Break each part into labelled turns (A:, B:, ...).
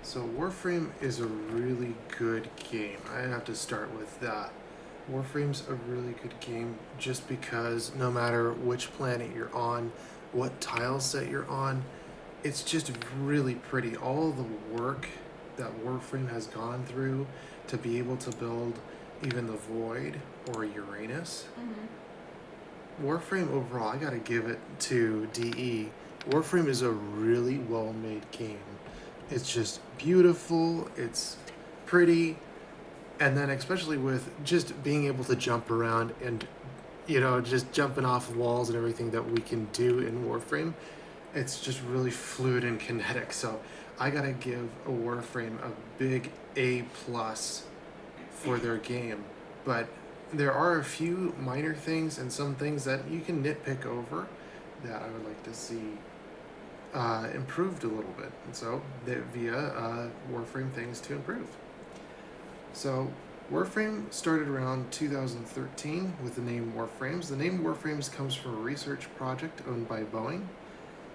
A: So Warframe is a really good game. I have to start with that. Warframe's a really good game just because no matter which planet you're on, what tile set you're on, it's just really pretty. All the work that Warframe has gone through to be able to build even the Void or Uranus. Warframe overall, I gotta give it to DE. Warframe is a really well made game. It's just beautiful, it's pretty, and then especially with just being able to jump around and just jumping off of walls and everything that we can do in Warframe, it's just really fluid and kinetic. So I gotta give a Warframe a big A plus for their game. But there are a few minor things and some things that you can nitpick over that I would like to see improved a little bit. And so via Warframe things to improve. So Warframe started around 2013 with the name Warframes. The name Warframes comes from a research project owned by Boeing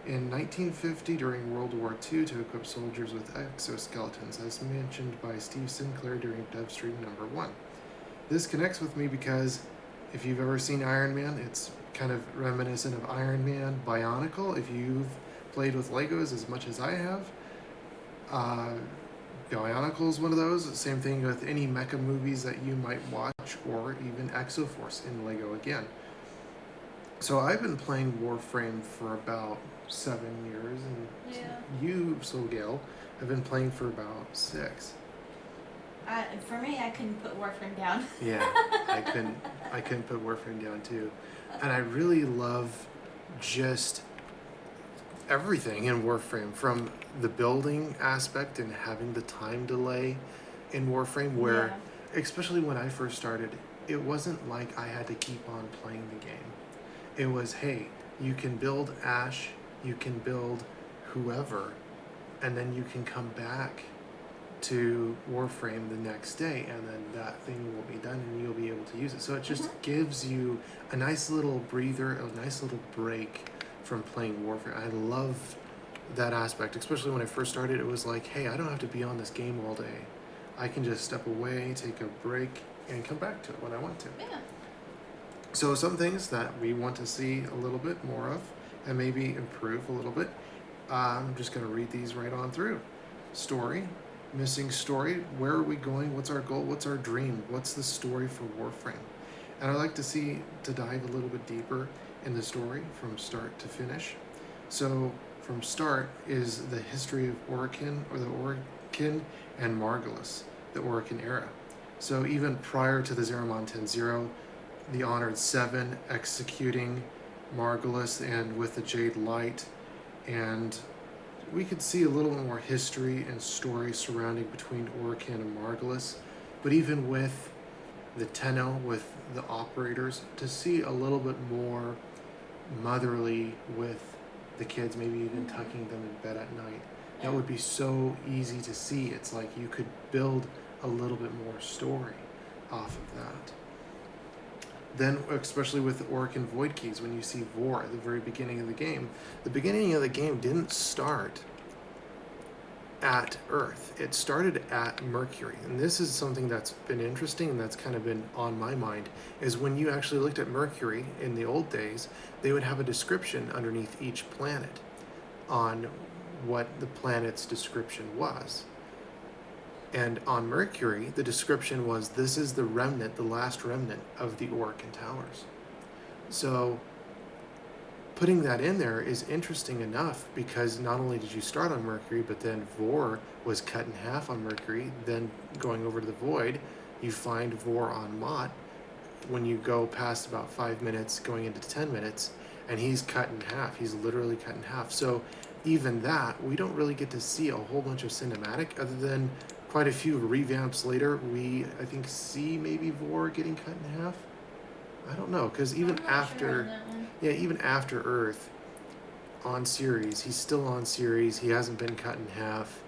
A: in 1950 during World War II to equip soldiers with exoskeletons, as mentioned by Steve Sinclair during DevStream number 1. This connects with me because if you've ever seen Iron Man, it's kind of reminiscent of Iron Man Bionicle. If you've played with Legos as much as I have, Bionicle is one of those. Same thing with any mecha movies that you might watch, or even Exoforce in Lego again. So I've been playing Warframe for about 7 years, and you, Gail, have been playing for about 6.
B: For me, I couldn't put Warframe down.
A: Yeah, I couldn't put Warframe down too, and I really love just everything in Warframe, from the building aspect and having the time delay in Warframe, where especially when I first started, it wasn't like I had to keep on playing the game. It was, hey, you can build Ash, you can build whoever, and then you can come back to Warframe the next day, and then that thing will be done and you'll be able to use it. So it just gives you a nice little breather, a nice little break from playing Warframe. I love that aspect, especially when I first started. It was like, hey, I don't have to be on this game all day. I can just step away, take a break, and come back to it when I want to.
B: Yeah.
A: So some things that we want to see a little bit more of and maybe improve a little bit. I'm just going to read these right on through. Story. Missing story. Where are we going? What's our goal? What's our dream? What's the story for Warframe? And I'd like to dive a little bit deeper in the story from start to finish. So from start is the history of Orokin, or the Orokin and Margulis, the Orokin era. So even prior to the Zeramon 10-0, the Honored Seven executing Margulis and with the Jade Light, and we could see a little more history and story surrounding between Orokin and Margulis, but even with the Tenno, with the operators, to see a little bit more motherly with the kids, maybe even tucking them in bed at night. That would be so easy to see. It's like you could build a little bit more story off of that. Then, especially with the Orokin Void Keys, when you see Vor at the very beginning of the game didn't start at Earth. It started at Mercury. And this is something that's been interesting and that's kind of been on my mind, is when you actually looked at Mercury in the old days, they would have a description underneath each planet on what the planet's description was. And on Mercury, the description was, this is the remnant, the last remnant of the Orokin Towers. So putting that in there is interesting enough, because not only did you start on Mercury, but then Vor was cut in half on Mercury. Then going over to the Void, you find Vor on Mott when you go past about 5 minutes, going into 10 minutes, and he's cut in half. He's literally cut in half. So even that, we don't really get to see a whole bunch of cinematic, other than quite a few revamps later, we, I think, see maybe Vor getting cut in half. I don't know, because even after Earth, on Ceres, he's still on Ceres. He hasn't been cut in half.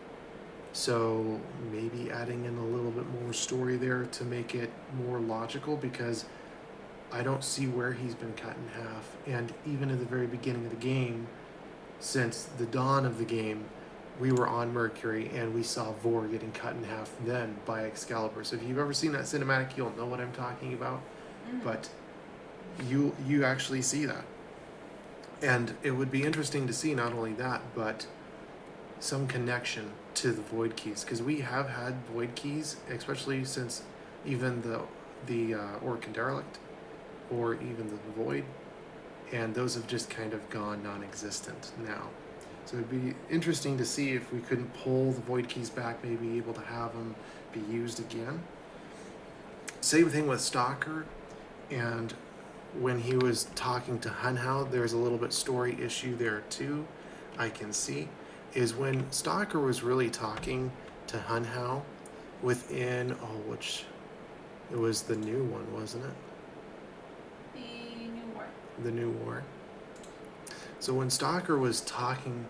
A: So maybe adding in a little bit more story there to make it more logical, because I don't see where he's been cut in half. And even at the very beginning of the game, since the dawn of the game, we were on Mercury and we saw Vor getting cut in half then by Excalibur. So if you've ever seen that cinematic, you'll know what I'm talking about. But you actually see that. And it would be interesting to see not only that, but some connection to the Void Keys, because we have had Void Keys, especially since even the Orokin Derelict, or even the Void, and those have just kind of gone non-existent now. So it'd be interesting to see if we couldn't pull the Void Keys back, maybe able to have them be used again. Same thing with Stalker, and when he was talking to Hunhao, there's a little bit story issue there too, I can see, is when Stalker was really talking to Hunhao within, it was the new one, wasn't it?
B: The New War.
A: The New War. So when Stalker was talking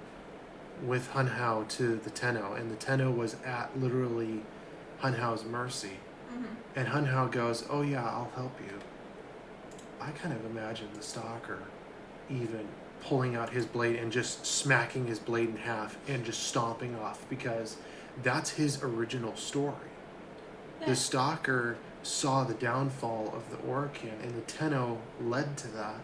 A: with Hunhao to the Tenno, and the Tenno was at literally Hunhao's mercy, and Hunhao goes, "Oh yeah, I'll help you." I kind of imagine the Stalker even pulling out his blade and just smacking his blade in half and just stomping off, because that's his original story. The Stalker saw the downfall of the Orokin, and the Tenno led to that.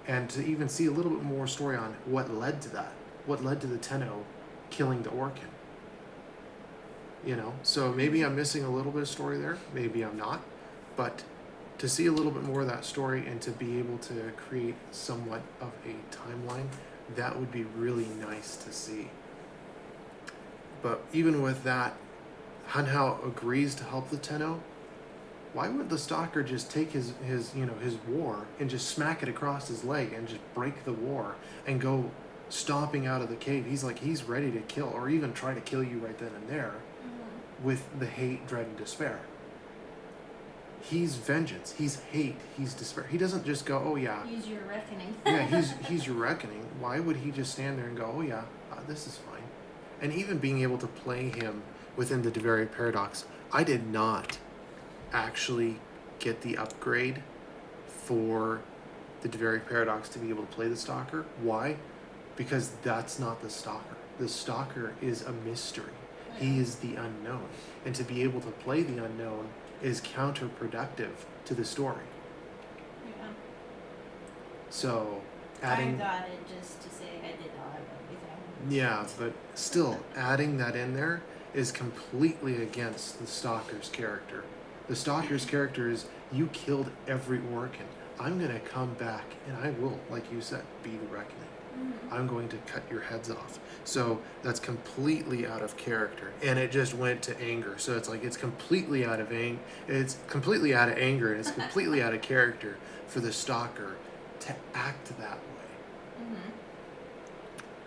A: And to even see a little bit more story on what led to that, what led to the Tenno killing the Orokin. You know, so maybe I'm missing a little bit of story there, maybe I'm not, but to see a little bit more of that story and to be able to create somewhat of a timeline, that would be really nice to see. But even with that, Hunhao agrees to help the Tenno. Why would the Stalker just take his war and just smack it across his leg and just break the war and go stomping out of the cave? He's ready to kill, or even try to kill you right then and there, with the hate, dread, and despair. He's vengeance, he's hate, he's despair. He doesn't just go, "Oh yeah."
B: He's your reckoning.
A: Yeah, he's your reckoning. Why would he just stand there and go, "Oh yeah, this is fine"? And even being able to play him within the Deveria Paradox, I did not actually get the upgrade for the Deveria Paradox to be able to play the Stalker. Why? Because that's not the Stalker. The Stalker is a mystery. He is the unknown. And to be able to play the unknown is counterproductive to the story.
B: Yeah.
A: So
B: I
A: adding...
B: got it just to say I did all of everything.
A: Yeah, but still, adding that in there is completely against the Stalker's character. The Stalker's character is, you killed every Orokin. I'm going to come back, and I will, like you said, be the reckoning. I'm going to cut your heads off. So that's completely out of character, and it just went to anger. So it's like it's completely out of anger, and it's completely out of character for the Stalker to act that way.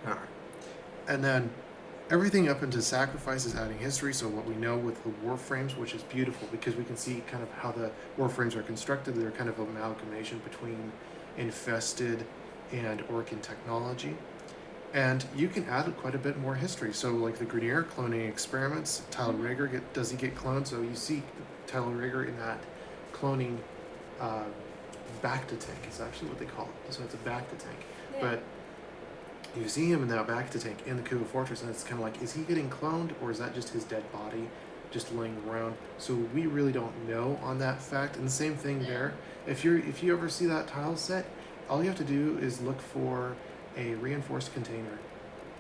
A: All right, and then everything up into sacrifice is adding history. So what we know with the Warframes, which is beautiful because we can see kind of how the Warframes are constructed. They're kind of an amalgamation between Infested and Orokin technology. And you can add quite a bit more history. So like the Grenier cloning experiments, Tilesets, does he get cloned? So you see Tilesets in that cloning back-to-tank is actually what they call it. So it's a back-to-tank.
B: Yeah.
A: But you see him in that back-to-tank in the Kuva Fortress, and it's kind of like, is he getting cloned, or is that just his dead body just laying around? So we really don't know on that fact. And the same thing there. If you ever see that tile set, all you have to do is look for a reinforced container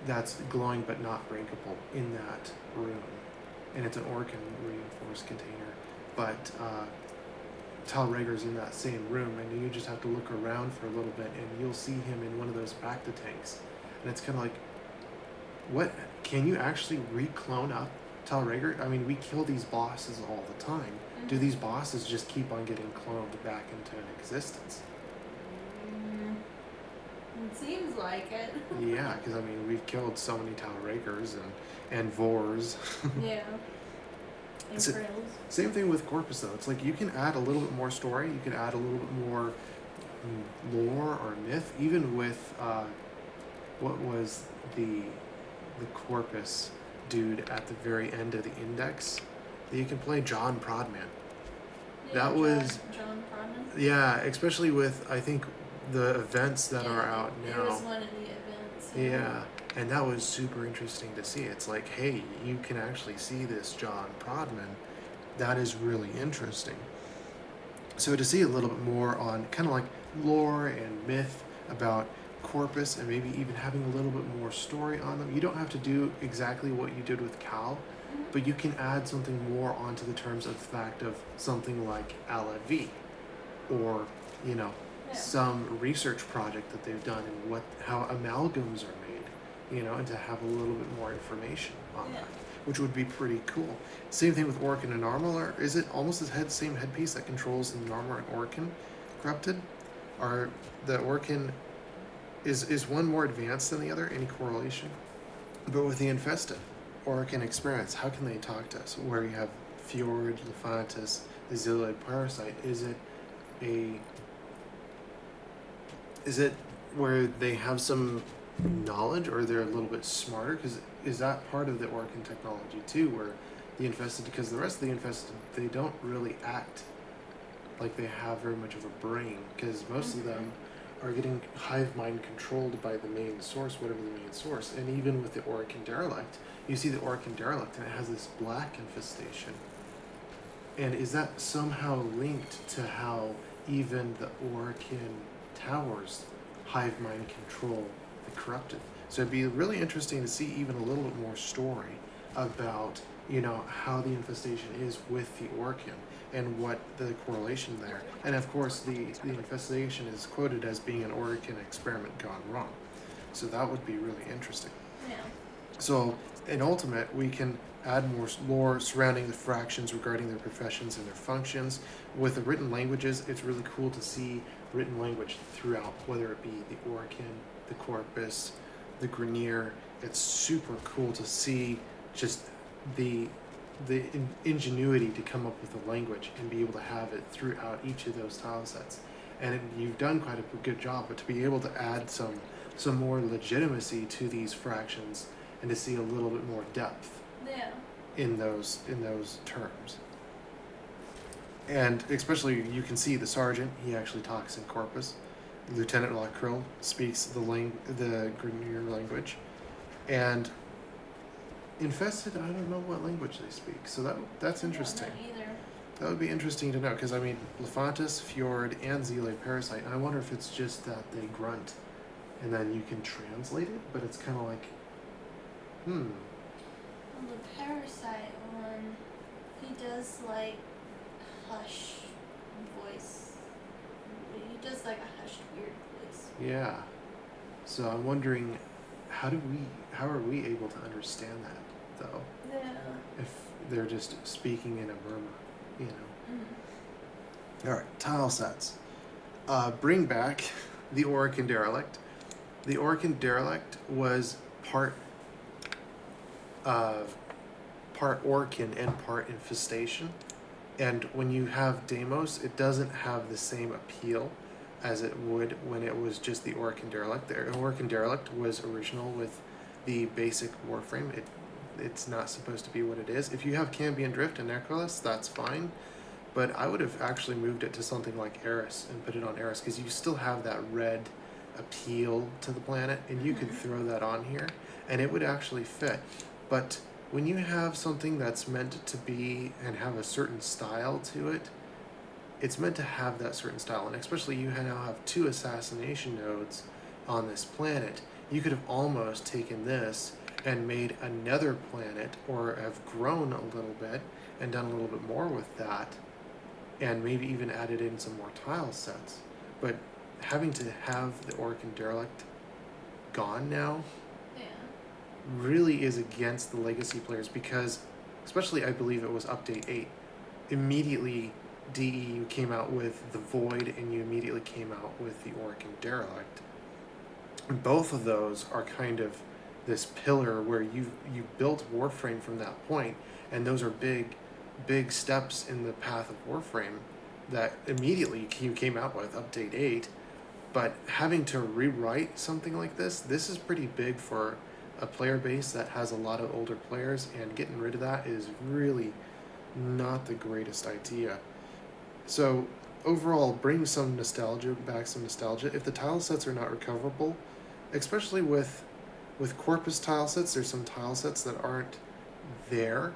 A: that's glowing but not breakable in that room. And it's an Orokin reinforced container. But Tilesets in that same room, and you just have to look around for a little bit and you'll see him in one of those back-to-tanks. And it's kind of like, what? Can you actually re-clone up Tilesets? I mean, we kill these bosses all the time. Do these bosses just keep on getting cloned back into existence?
B: It seems like it.
A: Yeah, because I mean, we've killed so many Tilesets and Vors.
B: Yeah. And
A: So-
B: frills.
A: Same thing with Corpus, though. It's like you can add a little bit more story. You can add a little bit more lore or myth, even with what was the Corpus dude at the very end of the Index. That you can play John Prodman. That was-
B: John Prodman.
A: Yeah, especially with I think the events that are out
B: It
A: now.
B: was one of the events.
A: Yeah, And that was super interesting to see. It's like, hey, you can actually see this John Prodman. That is really interesting. So to see a little bit more on kind of like lore and myth about Corpus and maybe even having a little bit more story on them. You don't have to do exactly what you did with Cal, but you can add something more onto the terms of the fact of something like Alavi or, you know, some research project that they've done and how amalgams are made, you know, and to have a little bit more information on that, which would be pretty cool. Same thing with Orokin and Armor. Is it almost the same headpiece that controls the Armor and Orokin corrupted? Are the Orokin is one more advanced than the other? Any correlation? But with the Infested Orokin experience, how can they talk to us? Where you have Fjord, Lefantis, the Zilloid Parasite, is it where they have some knowledge or they're a little bit smarter? Because is that part of the Orokin technology too, where the Infested, because the rest of the Infested, they don't really act like they have very much of a brain, because most of them are getting hive mind controlled by the main source, whatever the main source. And even with the Orokin Derelict, you see the Orokin Derelict and it has this black infestation. And is that somehow linked to how even the Orokin towers hive mind control the corrupted? So it'd be really interesting to see even a little bit more story about, you know, how the infestation is with the Orokin and what the correlation there. And of course, the infestation is quoted as being an Orokin experiment gone wrong. So that would be really interesting.
B: Yeah.
A: So in Ultimate, we can add more lore surrounding the fractions regarding their professions and their functions. With the written languages, it's really cool to see written language throughout, whether it be the Orokin, the Corpus, the Grenier. It's super cool to see just the ingenuity to come up with a language and be able to have it throughout each of those tile sets. And you've done quite a good job, but to be able to add some more legitimacy to these fractions and to see a little bit more depth in those terms. And especially you can see the sergeant, he actually talks in Corpus. Lieutenant Lacryl speaks the Grenier language. And Infested, I don't know what language they speak, so that's interesting.
B: I don't know either.
A: That would be interesting to know, because I mean, Lefantis, Fjord, and Zile Parasite, and I wonder if it's just that they grunt, and then you can translate it, but it's kind of like,
B: Well, the Parasite one, he does like hush voice. He does like a hushed weird voice.
A: Yeah. So I'm wondering, how are we able to understand that, though?
B: Yeah.
A: If they're just speaking in a murmur, you know. All right, tile sets. Bring back the Orokin Derelict. The Orokin Derelict was part Orokin and part Infestation. And when you have Deimos, it doesn't have the same appeal as it would when it was just the Orokin Derelict. The Orokin Derelict was original with the basic Warframe. It's not supposed to be what it is. If you have Cambion Drift and Necrolis, that's fine. But I would have actually moved it to something like Eris and put it on Eris, because you still have that red appeal to the planet, and you could throw that on here, and it would actually fit. But when you have something that's meant to be and have a certain style to it, it's meant to have that certain style. And especially you now have 2 assassination nodes on this planet. You could have almost taken this and made another planet, or have grown a little bit and done a little bit more with that, and maybe even added in some more tile sets. But having to have the Orokin Derelict gone now really is against the legacy players, because especially I believe it was update 8, immediately DEU came out with the Void, and you immediately came out with the Orokin Derelict. And both of those are kind of this pillar where you built Warframe from that point, and those are big steps in the path of Warframe that immediately you came out with update 8. But having to rewrite something like this is pretty big for a player base that has a lot of older players, and getting rid of that is really not the greatest idea. So overall, bring some nostalgia back, some nostalgia. If the tile sets are not recoverable, especially with with Corpus tile sets, there's some tile sets that aren't there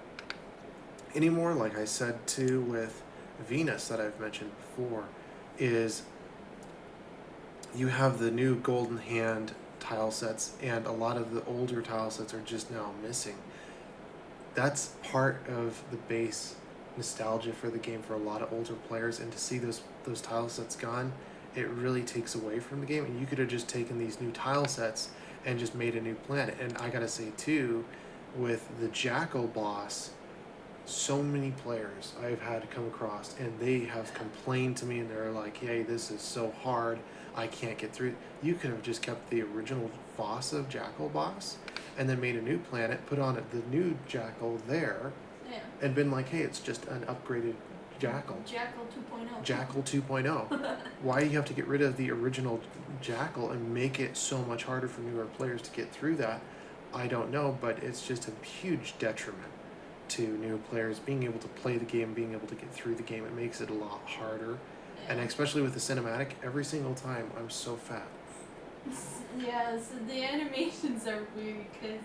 A: anymore. Like I said too with Venus that I've mentioned before, is you have the new Golden Hand tile sets, and a lot of the older tile sets are just now missing. That's part of the base nostalgia for the game for a lot of older players, and to see those tile sets gone, it really takes away from the game. And you could have just taken these new tile sets and just made a new planet. And I gotta say too, with the Jackal boss, so many players I've had to come across, and they have complained to me, and they're like, hey, this is so hard, I can't get through. You could have just kept the original Fossa Jackal boss and then made a new planet, put on the new Jackal there,
B: Yeah.
A: and been like, hey, it's just an upgraded Jackal.
B: Jackal 2.0.
A: Jackal 2.0. Why do you have to get rid of the original Jackal and make it so much harder for newer players to get through that? I don't know, but it's just a huge detriment to new players being able to play the game, being able to get through the game. It makes it a lot harder. And especially with the cinematic, every single time I'm so fat.
B: Yeah, so the animations are weird because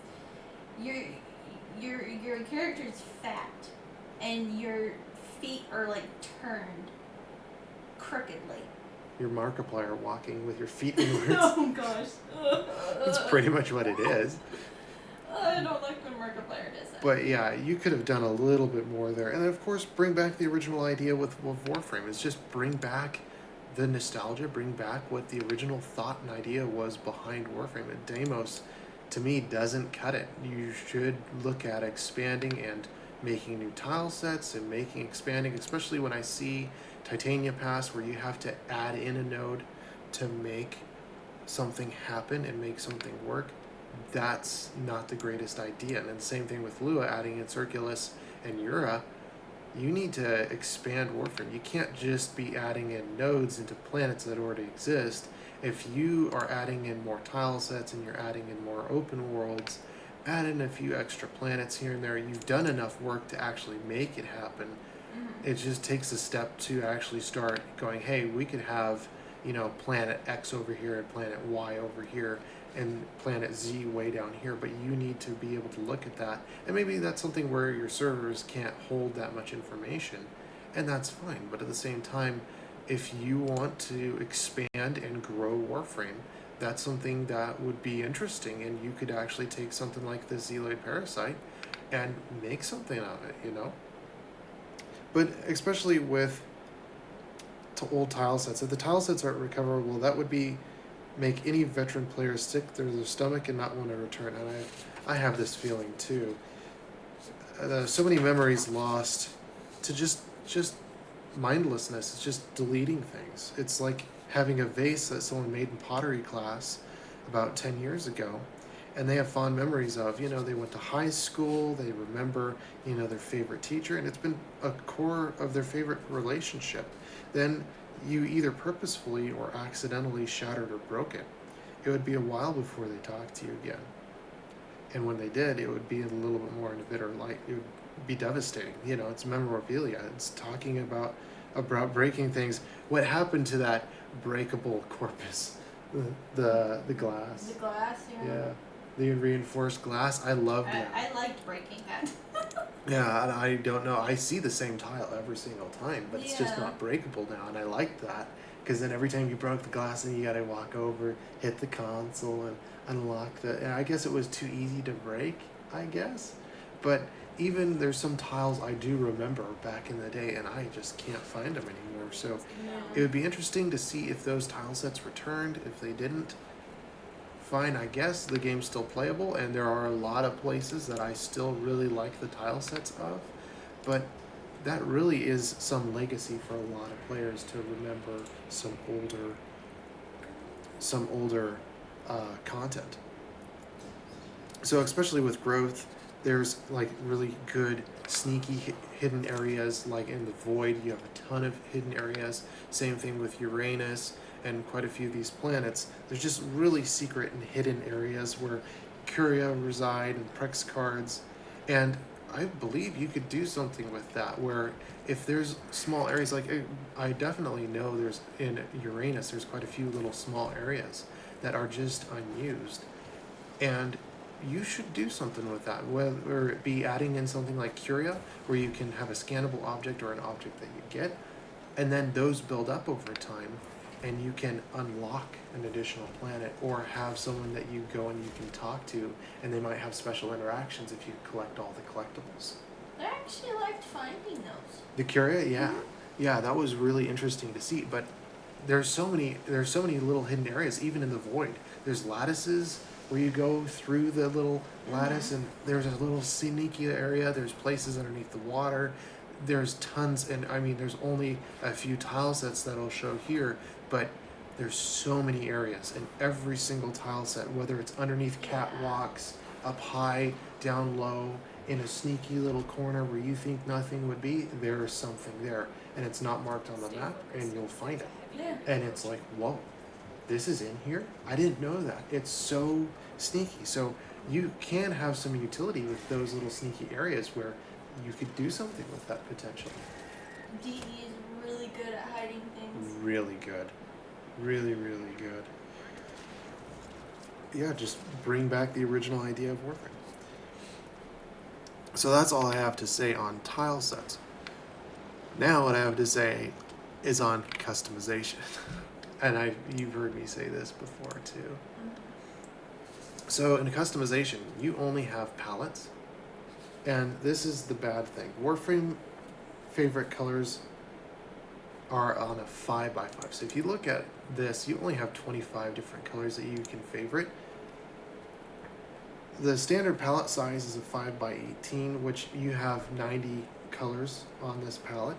B: your character's fat and your feet are like turned crookedly.
A: You're Markiplier walking with your feet inwards.
B: Oh gosh.
A: That's pretty much what it is.
B: I don't like when Markiplier does that.
A: But yeah, you could have done a little bit more there. And then of course, bring back the original idea with Warframe. It's just bring back the nostalgia, bring back what the original thought and idea was behind Warframe. And Deimos, to me, doesn't cut it. You should look at expanding and making new tile sets and expanding, especially when I see Titania Pass, where you have to add in a node to make something happen and make something work. That's not the greatest idea. And then same thing with Lua, adding in Circulus and Ura. You need to expand Warframe. You can't just be adding in nodes into planets that already exist. If you are adding in more tile sets and you're adding in more open worlds, add in a few extra planets here and there, you've done enough work to actually make it happen. It just takes a step to actually start going, hey, we could have, planet X over here and planet Y over here and planet Z way down here, but you need to be able to look at that. And maybe that's something where your servers can't hold that much information, and that's fine. But at the same time, if you want to expand and grow Warframe, that's something that would be interesting, and you could actually take something like the Zealoid Parasite and make something out of it, But especially with old tile sets, if the tile sets aren't recoverable, that would make any veteran player sick to their stomach and not want to return. And I have this feeling too. So many memories lost to just mindlessness. It's just deleting things. It's like having a vase that someone made in pottery class about 10 years ago, and they have fond memories of, they went to high school, they remember, their favorite teacher, and it's been a core of their favorite relationship. Then you either purposefully or accidentally shattered or broke it. It would be a while before they talked to you again. And when they did, it would be a little bit more in a bitter light. It would be devastating. It's memorabilia. It's talking about breaking things. What happened to that breakable corpus? The glass.
B: The glass,
A: Yeah. The reinforced glass. I loved that.
B: I liked breaking that.
A: Yeah, and I don't know. I see the same tile every single time, but it's just
B: Yeah.
A: not breakable now, and I liked that. Because then every time you broke the glass, then you gotta walk over, hit the console, and unlock and I guess it was too easy to break, I guess. But even there's some tiles I do remember back in the day, and I just can't find them anymore. So it would be interesting to see if those tile sets returned. If they didn't, fine, I guess the game's still playable, and there are a lot of places that I still really like the tile sets of, but that really is some legacy for a lot of players to remember some older content. So especially with growth, there's like really good sneaky hidden areas, like in the Void you have a ton of hidden areas. Same thing with Uranus and quite a few of these planets. There's just really secret and hidden areas where Kuria reside and Prex cards, and I believe you could do something with that, where if there's small areas, like I definitely know there's in Uranus, there's quite a few little small areas that are just unused, and you should do something with that, whether it be adding in something like Curia, where you can have a scannable object or an object that you get, and then those build up over time, and you can unlock an additional planet or have someone that you go and you can talk to, and they might have special interactions if you collect all the collectibles.
B: I actually liked finding those.
A: The Curia, yeah.
B: Mhm.
A: Yeah, that was really interesting to see, but there's so many little hidden areas even in the void. There's lattices where you go through the little lattice, and there's a little sneaky area. There's places underneath the water. There's tons, and I mean there's only a few tile sets that'll show here, but there's so many areas in every single tile set, whether it's underneath catwalks, up high, down low, in a sneaky little corner where you think nothing would be, there's something there, and it's not marked on the map, and you'll find it.
B: Yeah.
A: And it's like, whoa, this is in here? I didn't know that. It's so sneaky. So you can have some utility with those little sneaky areas where you could do something with that potentially.
B: DE is really good at hiding things.
A: Really good. Really, really good. Yeah, just bring back the original idea of Warframe. So that's all I have to say on tile sets. Now what I have to say is on customization. And you've heard me say this before too.
B: Mm-hmm.
A: So in customization, you only have palettes. And this is the bad thing. Warframe favorite colors are on a 5x5. So if you look at this, you only have 25 different colors that you can favorite. The standard palette size is a 5x18, which you have 90 colors on this palette.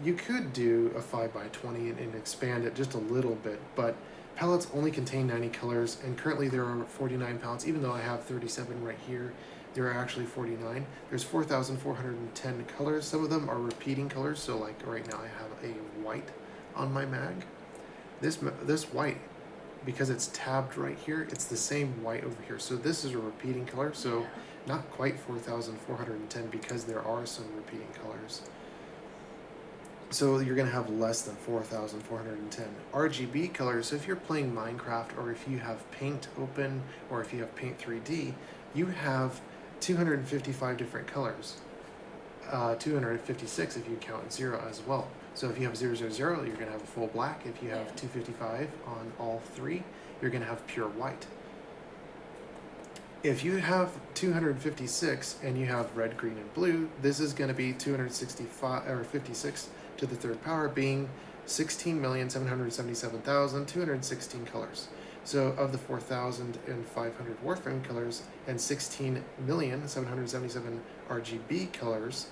A: You could do a 5x20 and expand it just a little bit, but palettes only contain 90 colors, and currently there are 49 palettes. Even though I have 37 right here, there are actually 49. There's 4,410 colors. Some of them are repeating colors, so like right now I have a white on my mag. This white, because it's tabbed right here, it's the same white over here. So this is a repeating color, so not quite 4,410 because there are some repeating colors. So you're going to have less than 4,410 RGB colors. So if you're playing Minecraft, or if you have Paint open, or if you have Paint 3D, you have 255 different colors. 256 if you count 0 as well. So if you have 000, you're going to have a full black. If you have 255 on all three, you're going to have pure white. If you have 256 and you have red, green, and blue, this is going to be 265 or 56 to the third power, being 16,777,216 colors. So of the 4,500 Warframe colors and 16,777 RGB colors,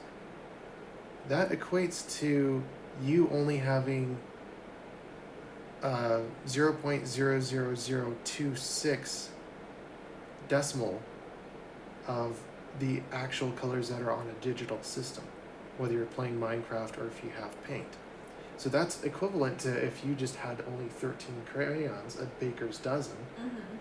A: that equates to you only having 0.00026 decimal of the actual colors that are on a digital system, whether you're playing Minecraft or if you have Paint. So that's equivalent to if you just had only 13 crayons, a baker's dozen,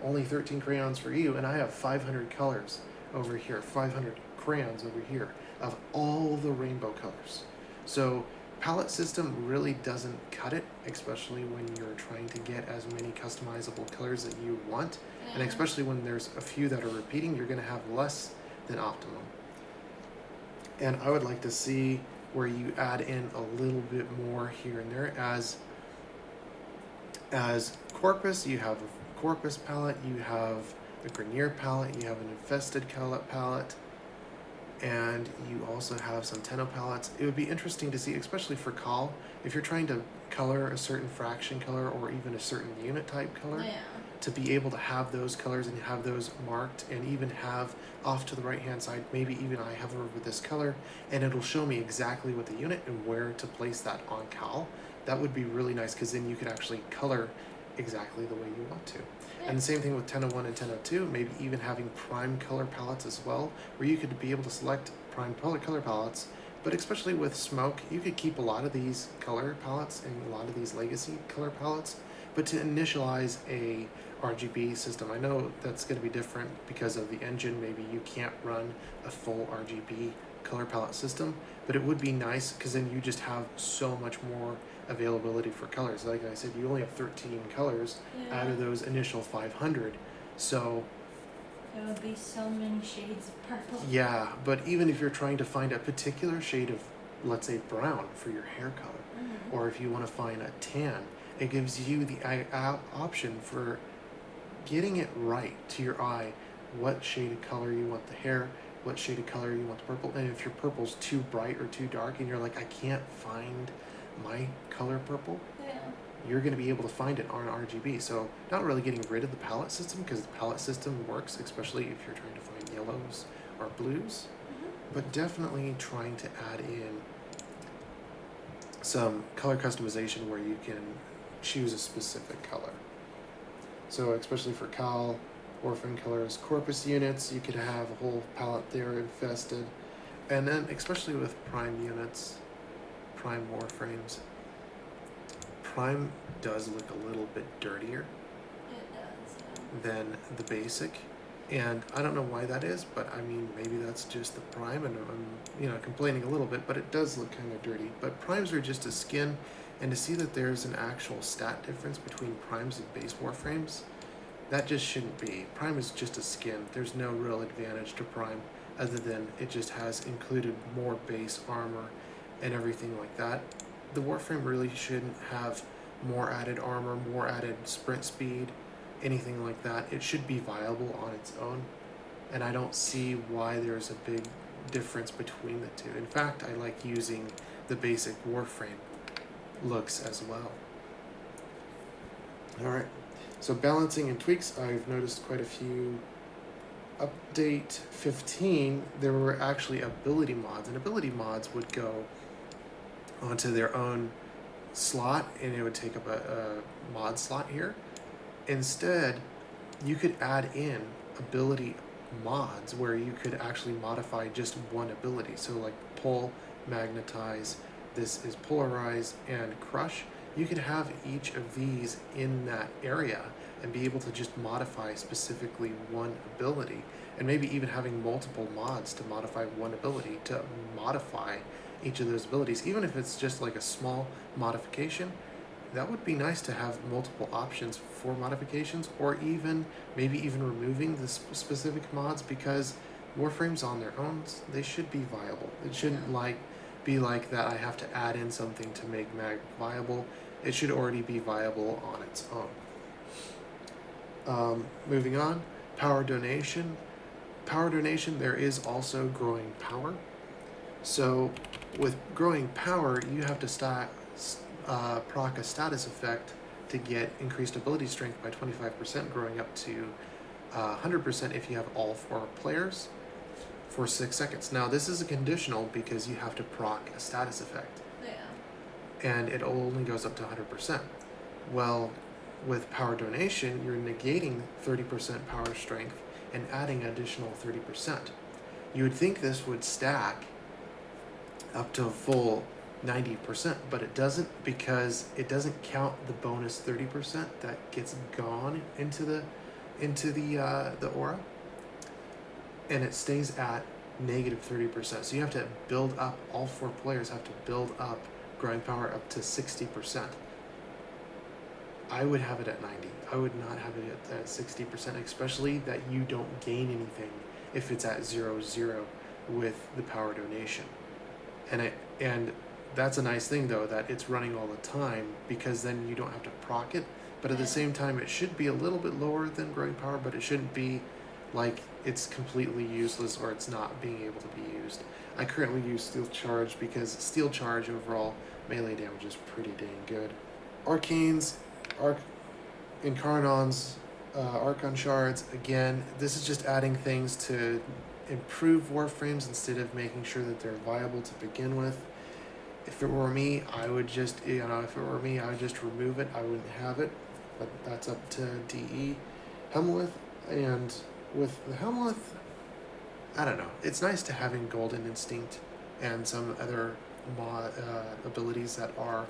A: only 13 crayons for you, and I have 500 colors over here, 500 crayons over here of all the rainbow colors. So palette system really doesn't cut it, especially when you're trying to get as many customizable colors that you want, and especially when there's a few that are repeating, you're going to have less than optimum. And I would like to see where you add in a little bit more here and there. As Corpus, you have a Corpus palette, you have a Grenier palette, you have an Infested palette, and you also have some Tenno palettes. It would be interesting to see, especially for Call, if you're trying to color a certain fraction color or even a certain unit type color, to be able to have those colors and have those marked, and even have off to the right hand side, maybe even I hover over this color and it'll show me exactly what the unit and where to place that on Cal. That would be really nice, because then you could actually color exactly the way you want to. And the same thing with 1001 and 1002, maybe even having prime color palettes as well, where you could be able to select prime color palettes. But especially with Smoke, you could keep a lot of these color palettes and a lot of these legacy color palettes, but to initialize a RGB system, I know that's going to be different because of the engine. Maybe you can't run a full RGB color palette system, but it would be nice because then you just have so much more availability for colors. Like I said, you only have 13 colors out of those initial 500. So
B: there would be so many shades of purple.
A: yeah, but even if you're trying to find a particular shade of, let's say, brown for your hair color, or if you want to find a tan, it gives you the option for getting it right to your eye, what shade of color you want the hair, what shade of color you want the purple, and if your purple's too bright or too dark and you're like, I can't find my color purple, you're going to be able to find it on RGB. So not really getting rid of the palette system, because the palette system works, especially if you're trying to find yellows or blues, but definitely trying to add in some color customization where you can choose a specific color. So especially for Cal, Warframe colors, corpus units, you could have a whole palette there infested. And then especially with prime units, prime Warframes, prime does look a little bit dirtier
B: It does,
A: than the basic. And I don't know why that is, but I mean, maybe that's just the prime, and I'm complaining a little bit, but it does look kind of dirty. But primes are just a skin, and to see that there's an actual stat difference between primes and base Warframes, that just shouldn't be. Prime is just a skin. There's no real advantage to prime other than it just has included more base armor and everything like that. The Warframe really shouldn't have more added armor, more added sprint speed, anything like that. It should be viable on its own, and I don't see why there's a big difference between the two. In fact, I like using the basic Warframe looks as well. Alright, so balancing and tweaks, I've noticed quite a few. Update 15, there were actually ability mods, and ability mods would go onto their own slot, and it would take up a mod slot here. Instead, you could add in ability mods where you could actually modify just one ability. So like pull, magnetize, this is polarize, and crush. You could have each of these in that area and be able to just modify specifically one ability, and maybe even having multiple mods to modify one ability to modify each of those abilities. Even if it's just like a small modification, that would be nice to have multiple options for modifications, or even maybe even removing the specific mods, because Warframes on their own, they should be viable. It shouldn't be like that I have to add in something to make mag viable. It should already be viable on its own. Moving on, power donation. Power donation, there is also growing power. So with growing power, you have to proc a status effect to get increased ability strength by 25%, growing up to 100% if you have all 4 players for 6 seconds. Now this is a conditional because you have to proc a status effect. And it only goes up to 100%. Well, with power donation, you're negating 30% power strength and adding an additional 30%. You would think this would stack up to a full 90%, but it doesn't, because it doesn't count the bonus 30% that gets gone into the aura, and it stays at negative 30%. So you have to build up, all 4 players have to build up growing power up to 60%. I would have it at 90. I would not have it at 60%, especially that you don't gain anything if it's at 0-0 with the power donation. And that's a nice thing though, that it's running all the time, because then you don't have to proc it. But at the same time, it should be a little bit lower than growing power, but it shouldn't be like it's completely useless or it's not being able to be used. I currently use Steel Charge because Steel Charge overall melee damage is pretty dang good. Arcanes, Incarnons, Archon Shards, again, this is just adding things to improve Warframes instead of making sure that they're viable to begin with. If it were me, I would just, remove it. I wouldn't have it, but that's up to DE. Helmleth, and with the Helmleth, I don't know. It's nice to having Golden Instinct and some other abilities that are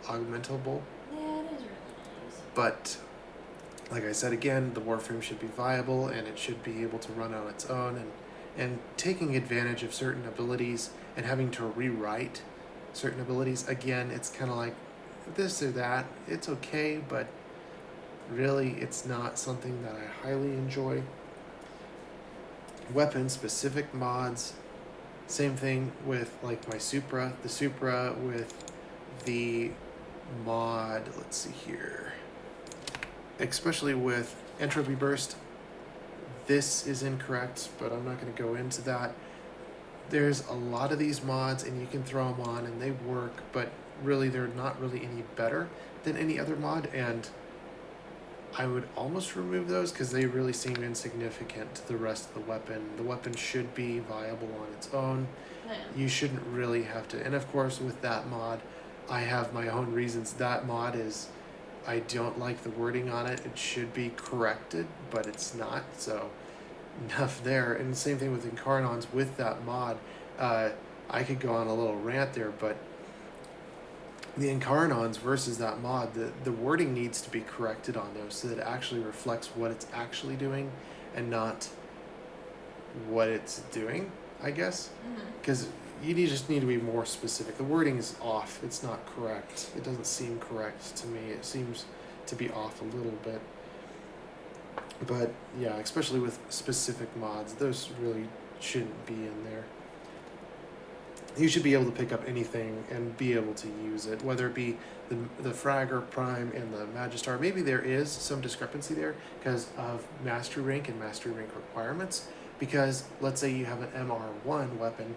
A: augmentable.
B: Yeah, it is really nice.
A: But like I said again, the Warframe should be viable and it should be able to run on its own, and and taking advantage of certain abilities and having to rewrite certain abilities. Again, it's kind of like this or that. It's okay, but really it's not something that I highly enjoy. Weapon specific mods, same thing with like my Supra, the Supra with the mod, let's see here, especially with entropy burst. This is incorrect, but I'm not going to go into that. There's a lot of these mods and you can throw them on and they work, but really they're not really any better than any other mod, and I would almost remove those because they really seem insignificant to the rest of the weapon. The weapon should be viable on its own.
B: Yeah.
A: You shouldn't really have to. And of course, with that mod, I have my own reasons. That mod is, I don't like the wording on it. It should be corrected, but it's not. So, enough there. And the same thing with Incarnons with that mod. I could go on a little rant there, but the Incarnons versus that mod, the wording needs to be corrected on those so that it actually reflects what it's actually doing and not what it's doing, I guess. Because you just need to be more specific. The wording is off. It's not correct. It doesn't seem correct to me. It seems to be off a little bit. But yeah, especially with specific mods, those really shouldn't be in there. You should be able to pick up anything and be able to use it, whether it be the Fragger Prime and the Magistar. Maybe there is some discrepancy there because of Mastery Rank and Mastery Rank requirements. Because let's say you have an MR1 weapon,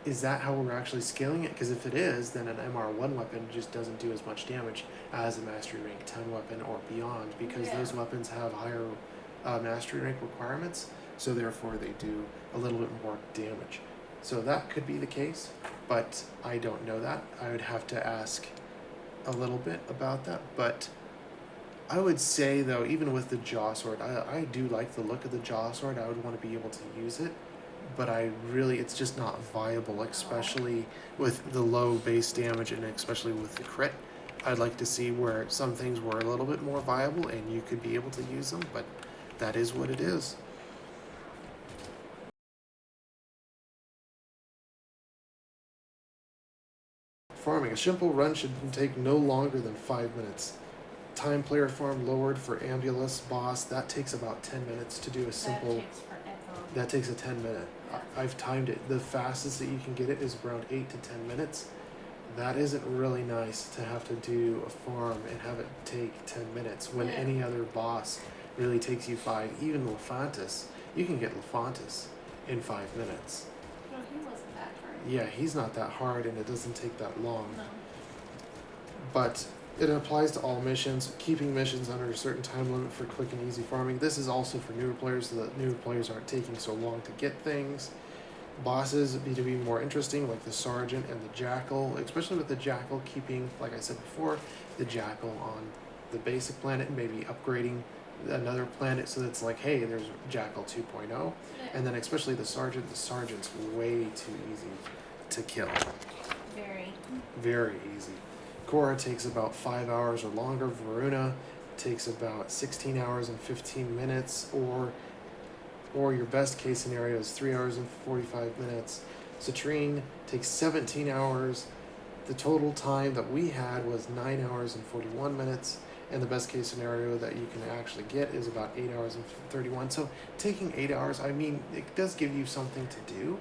A: is that how we're actually scaling it? Because if it is, then an MR1 weapon just doesn't do as much damage as a Mastery Rank 10 weapon or beyond, because those weapons have higher Mastery Rank requirements, so therefore they do a little bit more damage. So that could be the case, but I don't know that. I would have to ask a little bit about that. But I would say, though, even with the Jaw Sword, I do like the look of the Jaw Sword. I would want to be able to use it, but it's just not viable, especially with the low base damage and especially with the crit. I'd like to see where some things were a little bit more viable and you could be able to use them, but that is what it is. Farming. A simple run should take no longer than 5 minutes. Time player farm lowered for Ambulance boss. That takes about 10 minutes to do a simple.
B: That takes forever.
A: That takes a 10 minute.
B: Yeah.
A: I've timed it. The fastest that you can get it is around 8 to 10 minutes. That isn't really nice to have to do a farm and have it take 10 minutes when any other boss really takes you 5. Even Lefantis, you can get Lefantis in 5 minutes.
B: No, he wasn't that hard.
A: Yeah, he's not that hard and it doesn't take that long.
B: No.
A: But it applies to all missions, keeping missions under a certain time limit for quick and easy farming. This is also for newer players so that newer players aren't taking so long to get things. Bosses need to be more interesting, like the Sergeant and the Jackal, especially with the Jackal keeping, like I said before, the Jackal on the basic planet and maybe upgrading another planet so that's like, hey, there's Jackal 2.0. And then especially the Sergeant's way too easy to kill.
B: Very.
A: Very easy. Kuria takes about 5 hours or longer. Varuna takes about 16 hours and 15 minutes, or your best case scenario is 3 hours and 45 minutes. Citrine takes 17 hours. The total time that we had was 9 hours and 41 minutes, and the best case scenario that you can actually get is about 8 hours and 31. So taking 8 hours, I mean, it does give you something to do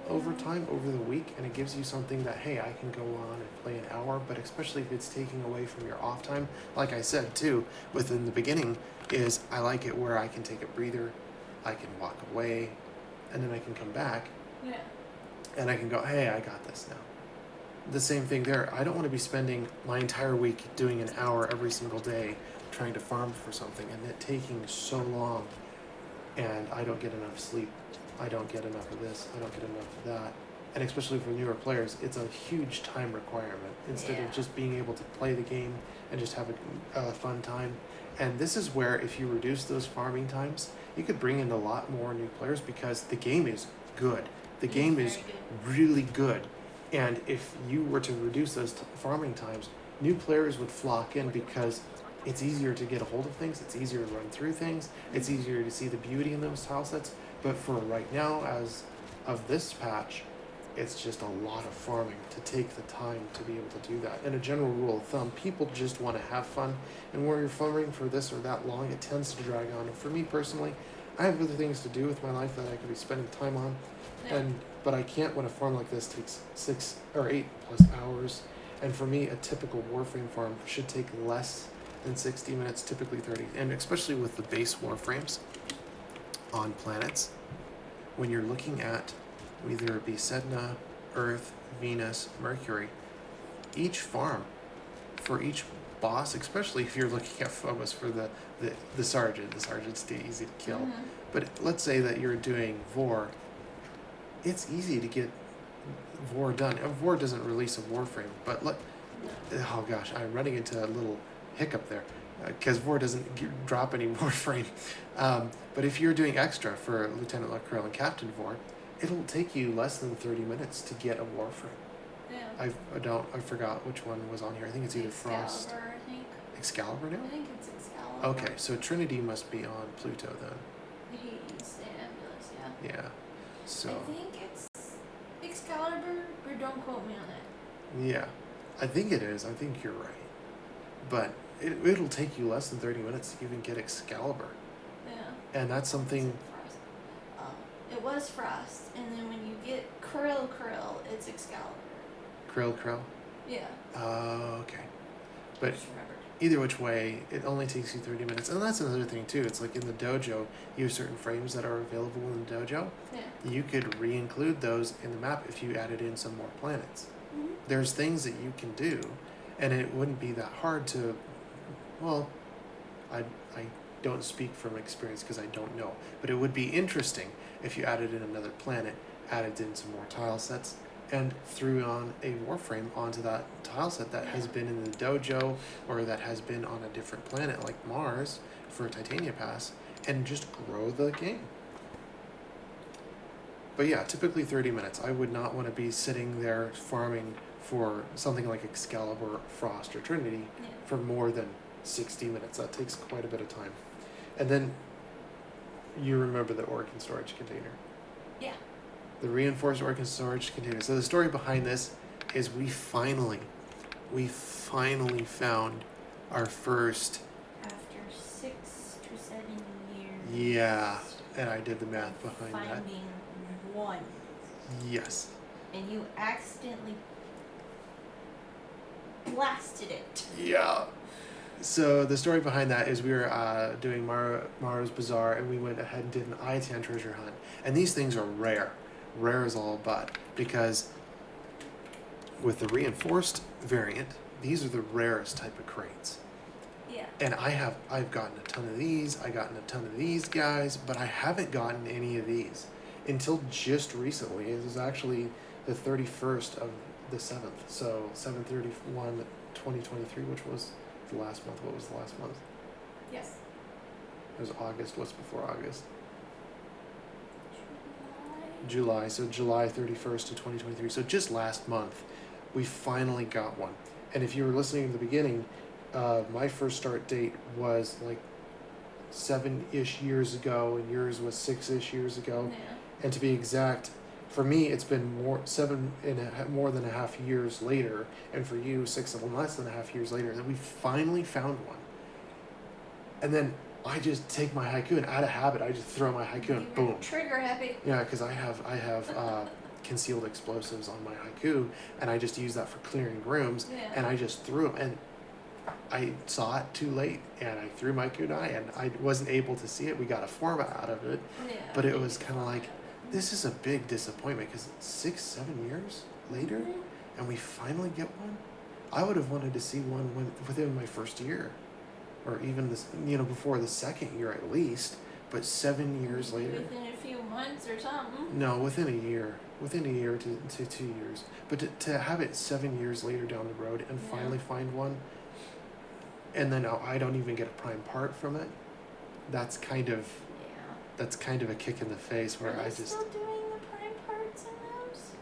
A: over time, over the week, and it gives you something that, hey, I can go on and play an hour, but especially if it's taking away from your off time, like I said too, within the beginning, is I like it where I can take a breather, I can walk away, and then I can come back, and I can go, hey, I got this now. The same thing there. I don't want to be spending my entire week doing an hour every single day trying to farm for something, and it taking so long, and I don't get enough sleep. I don't get enough of this, I don't get enough of that. And especially for newer players, it's a huge time requirement instead of just being able to play the game and just have a fun time. And this is where if you reduce those farming times, you could bring in a lot more new players because the game is good. The game is really good. And if you were to reduce those farming times, new players would flock in because it's easier to get a hold of things, it's easier to run through things, it's easier to see the beauty in those tile sets. But for right now, as of this patch, it's just a lot of farming to take the time to be able to do that. And a general rule of thumb, people just want to have fun, and where you're farming for this or that long, it tends to drag on. And for me personally, I have other things to do with my life that I could be spending time on, but I can't when a farm like this takes 6 or 8 plus hours. And for me, a typical Warframe farm should take less than 60 minutes, typically 30. And especially with the base Warframes on planets, when you're looking at whether it be Sedna, Earth, Venus, Mercury, each farm for each boss, especially if you're looking at Phobos for the sergeant. The sergeant's too easy to kill.
B: Mm-hmm.
A: But let's say that you're doing Vor, it's easy to get Vor done. Vor doesn't release a Warframe, but oh gosh, I'm running into a little hiccup there because Vor doesn't drop any Warframe. But if you're doing extra for Lieutenant Lacrel and Captain Vor, it'll take you less than 30 minutes to get a Warframe.
B: Yeah.
A: I forgot which one was on here. I think it's either Frost.
B: Excalibur, I think.
A: Excalibur now?
B: I think it's Excalibur.
A: Okay, so Trinity must be on Pluto then.
B: He's the ambulance, yeah.
A: Yeah. So.
B: I think it's Excalibur, but don't quote me on it.
A: Yeah, I think it is. I think you're right. But it'll take you less than 30 minutes to even get Excalibur.
B: Yeah.
A: And that's something.
B: It was Frost, and then when you get Krill, it's Excalibur.
A: Krill?
B: Yeah.
A: Okay. But
B: Just remembered.
A: either which way, it only takes you 30 minutes. And that's another thing too. It's like in the dojo, you have certain frames that are available in the dojo.
B: Yeah.
A: You could re-include those in the map if you added in some more planets.
B: Mm-hmm.
A: There's things that you can do, and it wouldn't be that hard to, well, I don't speak from experience because I don't know, but it would be interesting if you added in another planet, added in some more tile sets, and threw on a Warframe onto that tile set that has been in the dojo or that has been on a different planet like Mars for Titania Pass, and just grow the game. But yeah, typically 30 minutes. I would not want to be sitting there farming for something like Excalibur, Frost, or Trinity for more than 60 minutes. That takes quite a bit of time. And then you remember the Orokin storage container.
B: Yeah.
A: The reinforced Orokin storage container. So the story behind this is we finally found our first.
B: After 6 to 7 years.
A: Yeah, and I did the math behind that.
B: Finding one.
A: Yes.
B: And you accidentally blasted it.
A: Yeah. So the story behind that is we were doing Mara's Bazaar, and we went ahead and did an Iatan treasure hunt. And these things are rare. Rare is all but, because with the reinforced variant, these are the rarest type of crates.
B: Yeah.
A: And I've gotten a ton of these, I've gotten a ton of these guys, but I haven't gotten any of these until just recently. It was actually the 31st of the 7th. So 7/31/2023, which was the last month. What was the last month?
B: Yes.
A: It was August. What's before August? July. So July 31st of 2023. So just last month, we finally got one. And if you were listening in the beginning, my first start date was like 7-ish years ago, and yours was 6-ish years ago.
B: Yeah.
A: And to be exact, for me, it's been more than a half years later, and for you, 6 and less than a half years later, that we finally found one. And then I just take my haiku, and out of habit, I just throw my haiku, and boom.
B: Trigger happy.
A: Yeah, because I have concealed explosives on my haiku, and I just use that for clearing rooms,
B: Yeah.
A: and I just threw them, and I saw it too late, and I threw my kunai, and I wasn't able to see it. We got a format out of it,
B: Yeah.
A: but it was kind of like, this is a big disappointment, because 6-7 years later, and we finally get one. I would have wanted to see one within my first year, or even this, before the second year at least. But 7 years later.
B: Within a few months or something.
A: No, within a year to 2 years. But to have it 7 years later down the road and finally find one, and then I don't even get a prime part from it. That's kind of a kick in the face where
B: Are they
A: I just.
B: still doing the prime parts in those?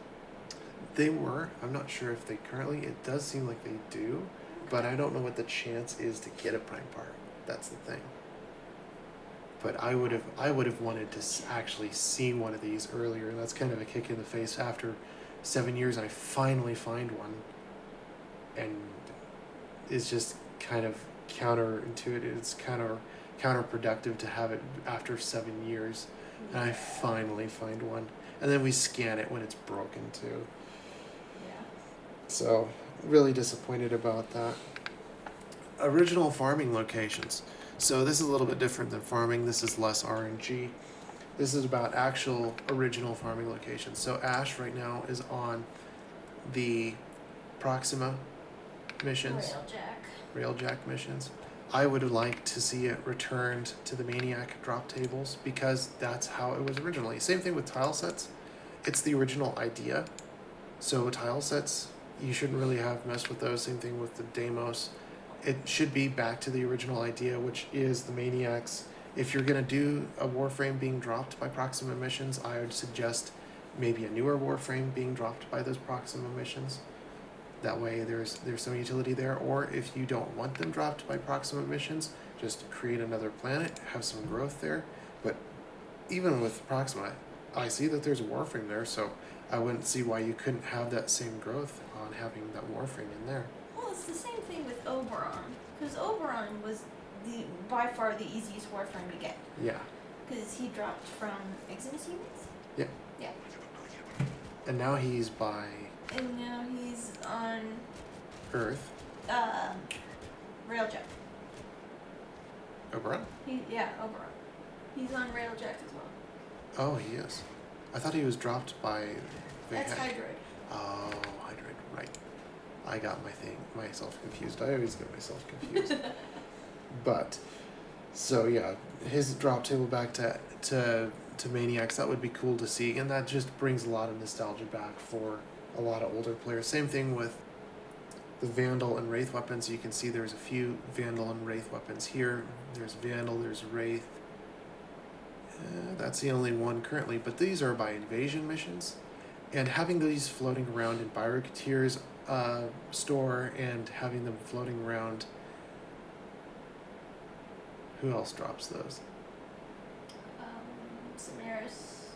A: They were. I'm not sure if they currently. It does seem like they do, But I don't know what the chance is to get a prime part. That's the thing. But I would have wanted to actually see one of these earlier. And that's kind of a kick in the face. After 7 years, I finally find one, and it's just kind of counterintuitive. It's counterproductive to have it after 7 years, and I finally find one, and then we scan it when it's broken too.
B: Yeah.
A: So really disappointed about that. Original farming locations. So this is a little bit different than farming. This is less RNG. This is about actual original farming locations. So Ash right now is on the Proxima missions, Railjack missions. I would like to see it returned to the Maniac drop tables, because that's how it was originally. Same thing with Tilesets. It's the original idea. So Tilesets, you shouldn't really have messed with those. Same thing with the Deimos. It should be back to the original idea, which is the Maniacs. If you're going to do a Warframe being dropped by Proxima missions, I would suggest maybe a newer Warframe being dropped by those Proxima missions. That way there's some utility there. Or if you don't want them dropped by Proxima missions, just create another planet, have some growth there. But even with Proxima, I see that there's a Warframe there, so I wouldn't see why you couldn't have that same growth on having that Warframe in there.
B: Well, it's the same thing with Oberon, because Oberon was by far the easiest Warframe to get.
A: Yeah.
B: Because he dropped from Exodus units?
A: Yep.
B: Yeah.
A: And now he's by
B: And now he's on
A: Earth.
B: Railjack.
A: Oberon?
B: Oberon. He's on Railjack as well.
A: Oh, he is. I thought he was dropped by
B: That's Hydroid.
A: Oh, Hydroid, right. I got myself confused. I always get myself confused. But, so yeah, his drop table back to Maniacs, that would be cool to see, and that just brings a lot of nostalgia back for a lot of older players. Same thing with the Vandal and Wraith weapons. You can see there's a few Vandal and Wraith weapons here. There's Vandal, there's Wraith. That's the only one currently, but these are by invasion missions. And having these floating around in Byrocketeer's store, and having them floating around... Who else drops those?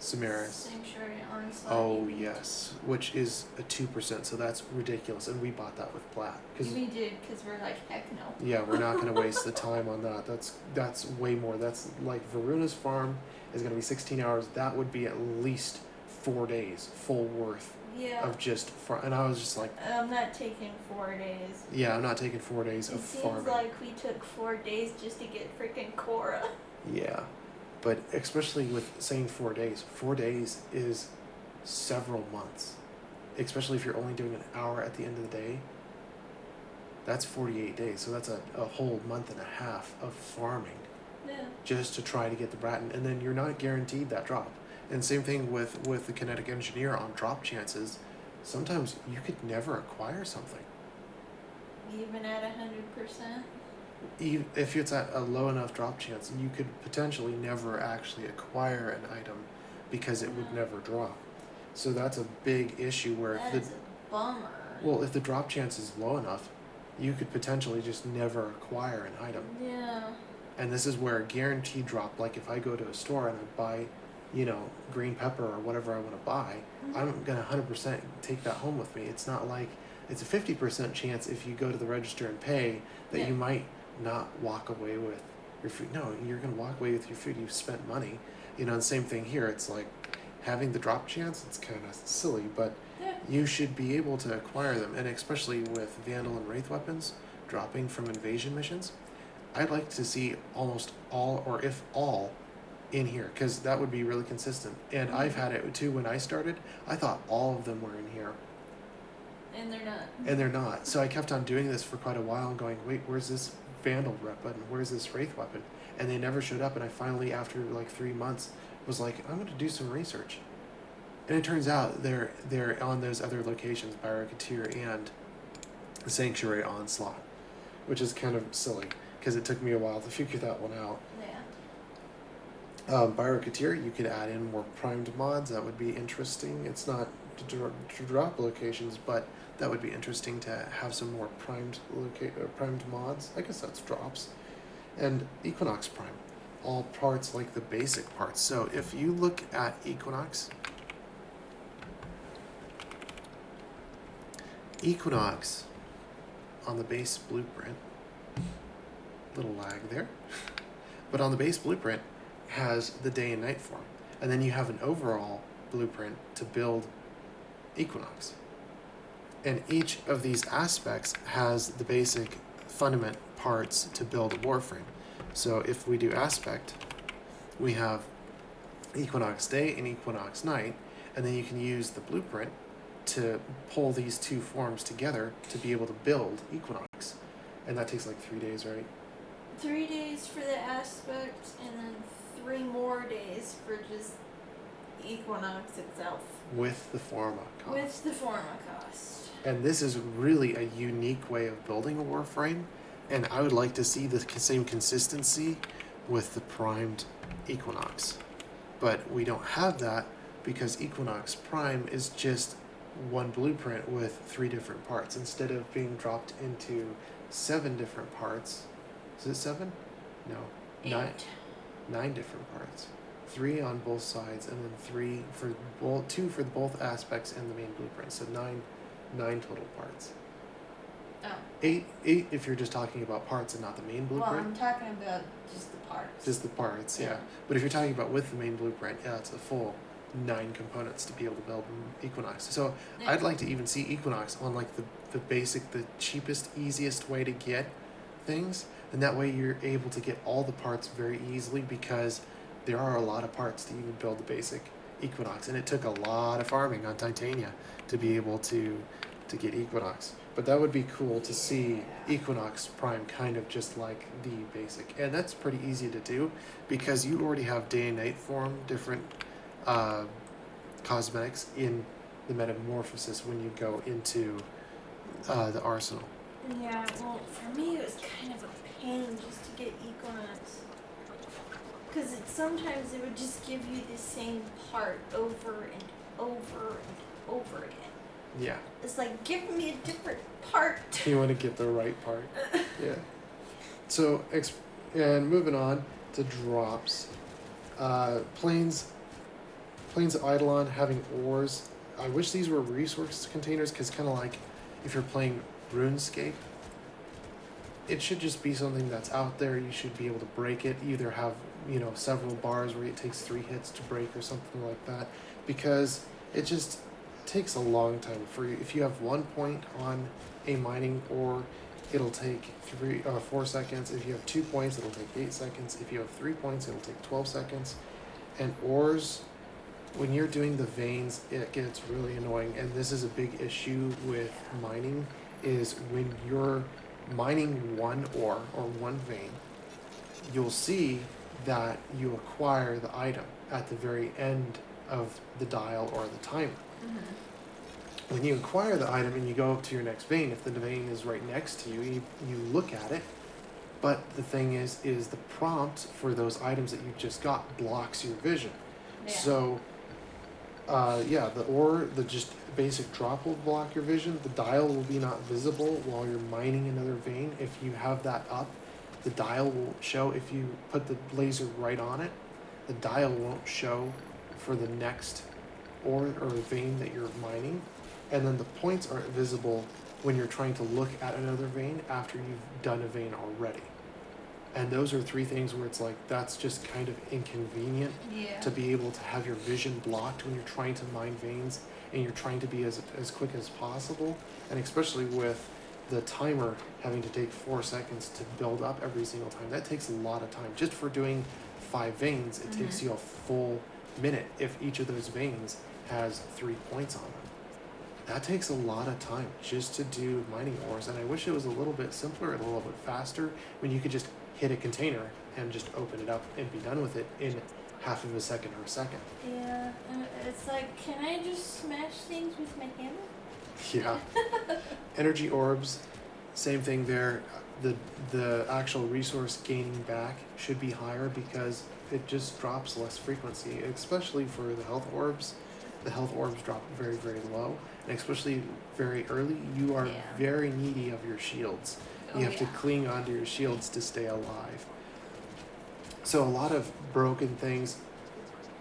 A: Samaris.
B: Sanctuary Onslaught.
A: Oh, yes. Which is a 2%, so that's ridiculous. And we bought that with Plat.
B: We did, because we're like, heck no.
A: Yeah, we're not going to waste the time on that. That's way more. That's like Varuna's farm is going to be 16 hours. That would be at least 4 days full worth of just farm. And I was just like...
B: I'm not taking 4 days.
A: Yeah, I'm not taking 4 days of farming.
B: It seems like we took 4 days just to get freaking Kuria.
A: Yeah. But especially with saying 4 days, 4 days is several months. Especially if you're only doing an hour at the end of the day. That's 48 days. So that's a whole month and a half of farming.
B: Yeah.
A: Just to try to get the Bratton. And then you're not guaranteed that drop. And same thing with the Kinetic Engineer on drop chances. Sometimes you could never acquire something.
B: Even at 100%?
A: If it's at a low enough drop chance, you could potentially never actually acquire an item because it would never drop. So that's a big issue where
B: That's a bummer.
A: Well, if the drop chance is low enough, you could potentially just never acquire an item.
B: Yeah.
A: And this is where a guaranteed drop, like if I go to a store and I buy, green pepper or whatever I want to buy, I'm going to 100% take that home with me. It's not like it's a 50% chance if you go to the register and pay that you might not walk away with your food. No, you're going to walk away with your food. You've spent money. The same thing here. It's like having the drop chance, it's kind of silly, but you should be able to acquire them. And especially with Vandal and Wraith weapons dropping from invasion missions, I'd like to see almost all, or if all, in here, because that would be really consistent. And I've had it too. When I started, I thought all of them were in here.
B: And they're not.
A: And they're not. So I kept on doing this for quite a while and going, wait, where's this Vandal weapon? Where's this Wraith weapon? And they never showed up. And I finally, after like 3 months, was like, I'm going to do some research. And it turns out they're on those other locations, Byrocketeer and the Sanctuary Onslaught, which is kind of silly because it took me a while to figure that one out. Byrocketeer, you could add in more primed mods. That would be interesting. It's not to drop locations, but That would be interesting to have some more primed mods. I guess that's drops. And Equinox Prime, all parts like the basic parts. So if you look at Equinox, on the base blueprint, little lag there, but on the base blueprint has the day and night form. And then you have an overall blueprint to build Equinox. And each of these aspects has the basic fundament parts to build a Warframe. So if we do aspect, we have Equinox day and Equinox night, and then you can use the blueprint to pull these two forms together to be able to build Equinox. And that takes like 3 days, right?
B: 3 days for the aspect, and then 3 more days for just Equinox itself.
A: With the Forma cost.
B: With the Forma cost.
A: And this is really a unique way of building a Warframe, and I would like to see the same consistency with the primed Equinox. But we don't have that because Equinox Prime is just one blueprint with 3 different parts instead of being dropped into 7 different parts. Is it 7? No.
B: 8.
A: 9 different parts. 3 on both sides, and then 3 for both, 2 for both aspects and the main blueprint. So 9 total parts.
B: Oh.
A: 8 if you're just talking about parts and not the main
B: Well,
A: blueprint.
B: I'm talking about just the parts.
A: Just the parts, yeah.
B: Yeah.
A: But if you're talking about with the main blueprint, yeah, it's a full 9 components to be able to build Equinox. So
B: Yeah.
A: I'd like to even see Equinox on like the basic, the cheapest, easiest way to get things, and that way you're able to get all the parts very easily because there are a lot of parts to even build the basic Equinox, and it took a lot of farming on Titania to be able to get Equinox. But that would be cool to see Equinox Prime kind of just like the basic, and that's pretty easy to do because you already have day and night form different cosmetics in the Metamorphosis when you go into the arsenal.
B: Yeah, well, for me it was kind of a pain just to get Equinox. Because sometimes it would just give you the same part over and over and over again.
A: Yeah.
B: It's like, give me a different part.
A: You want to get the right part. Yeah. So, and moving on to drops. Planes of Eidolon having ores. I wish these were resource containers because kind of like if you're playing RuneScape, it should just be something that's out there. You should be able to break it. Either have, several bars where it takes 3 hits to break or something like that, because it just takes a long time for you. If you have 1 point on a mining ore, it'll take 4 seconds. If you have 2 points, it'll take 8 seconds. If you have 3 points, it'll take 12 seconds. And ores, when you're doing the veins, it gets really annoying. And this is a big issue with mining, is when you're mining one ore or one vein, you'll see that you acquire the item at the very end of the dial or the timer.
B: Mm-hmm.
A: When you acquire the item and you go up to your next vein, if the vein is right next to you, you look at it. But the thing is the prompt for those items that you just got blocks your vision.
B: Yeah.
A: So, the ore, the just basic drop will block your vision. The dial will be not visible while you're mining another vein. If you have that up, the dial will show. If you put the laser right on it, the dial won't show for the next ore or vein that you're mining. And then the points aren't visible when you're trying to look at another vein after you've done a vein already. And those are 3 things where it's like, that's just kind of inconvenient to be able to have your vision blocked when you're trying to mine veins and you're trying to be as quick as possible. And especially with the timer having to take 4 seconds to build up every single time, that takes a lot of time. Just for doing 5 veins, it takes you a full minute if each of those veins has 3 points on them. That takes a lot of time just to do mining ores, and I wish it was a little bit simpler and a little bit faster when you could just hit a container and just open it up and be done with it in half of a second or a second.
B: Yeah, it's like, can I just smash things with my hammer?
A: Yeah. Energy orbs, same thing there. The actual resource gaining back should be higher because it just drops less frequency, especially for the health orbs. the health orbs drop very, very low, and especially very early, you are
B: Yeah.
A: very needy of your shields. You have to cling onto your shields to stay alive. So a lot of broken things.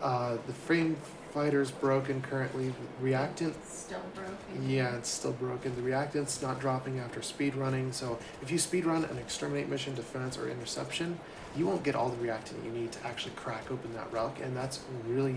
A: The frame fighter's broken currently. Reactant,
B: Still broken.
A: yeah, it's still broken. The reactant's not dropping after speed running. So if you speed run an exterminate mission, defense, or interception, you won't get all the reactant you need to actually crack open that relic, and that's really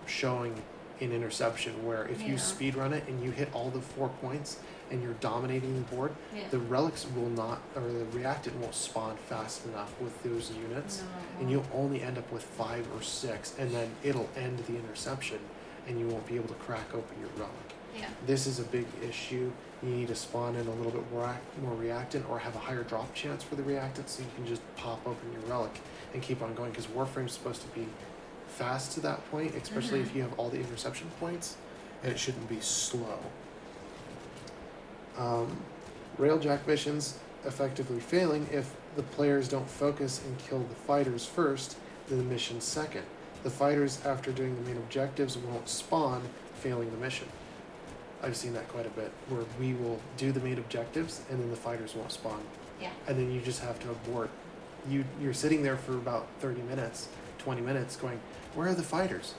A: showing in interception, where if you speed run it and you hit all the 4 points and you're dominating the board, the relics will not, or the reactant won't spawn fast enough with those units, and you'll only end up with 5 or 6, and then it'll end the interception, and you won't be able to crack open your relic.
B: Yeah.
A: This is a big issue. You need to spawn in a little bit more reactant, or have a higher drop chance for the reactant, so you can just pop open your relic and keep on going, because Warframe's supposed to be fast to that point, especially if you have all the interception points, and it shouldn't be slow. Railjack missions effectively failing if the players don't focus and kill the fighters first, then the mission second. The fighters, after doing the main objectives, won't spawn, failing the mission. I've seen that quite a bit, where we will do the main objectives and then the fighters won't spawn.
B: Yeah.
A: And then you just have to abort. You're sitting there for about 30 minutes, 20 minutes going, where are the fighters?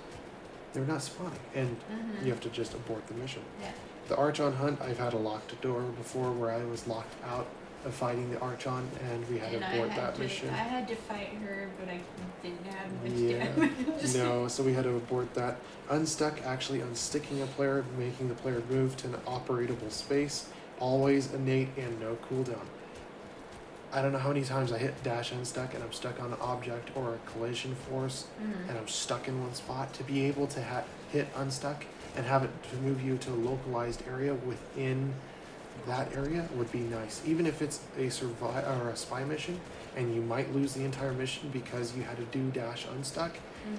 A: They're not spawning. And you have to just abort the mission.
B: Yeah.
A: The Archon hunt, I've had a locked door before where I was locked out of fighting the Archon, and we had to abort that mission.
B: I had to fight her, but I didn't have much damage.
A: No, so we had to abort that. Unstuck, actually unsticking a player, making the player move to an operatable space, always innate and no cooldown. I don't know how many times I hit dash unstuck and I'm stuck on an object or a collision force, and I'm stuck in one spot. To be able to hit unstuck and have it to move you to a localized area within that area would be nice. Even if it's a survive or a spy mission and you might lose the entire mission because you had to do dash unstuck,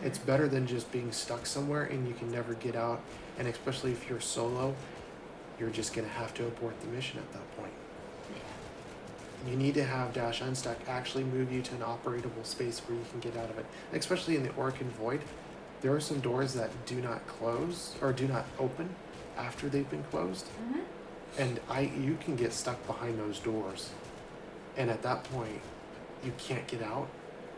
A: it's better than just being stuck somewhere and you can never get out. And especially if you're solo, you're just gonna have to abort the mission at that point. You need to have dash unstuck actually move you to an operatable space where you can get out of it. Especially in the Orokin Void, there are some doors that do not close or do not open after they've been closed. And you can get stuck behind those doors. And at that point, you can't get out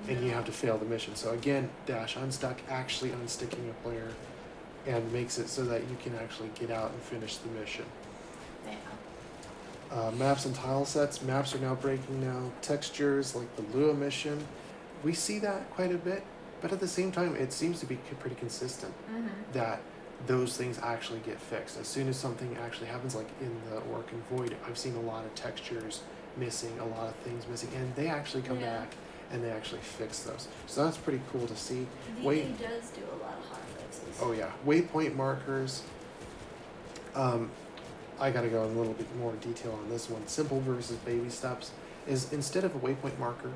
A: and you have to fail the mission. So again, dash unstuck, actually unsticking a player, and makes it so that you can actually get out and finish the mission. Maps and tile sets. Maps are now breaking now. Textures like the Lua mission. We see that quite a bit, but at the same time, it seems to be pretty consistent that those things actually get fixed. As soon as something actually happens, like in the Orokin Void, I've seen a lot of textures missing, a lot of things missing, and they actually come back and they actually fix those. So that's pretty cool to see.
B: VA does do a lot of hot fixes.
A: Oh yeah, Waypoint Markers. I gotta go in a little bit more detail on this one. Simple versus baby steps is, instead of a waypoint marker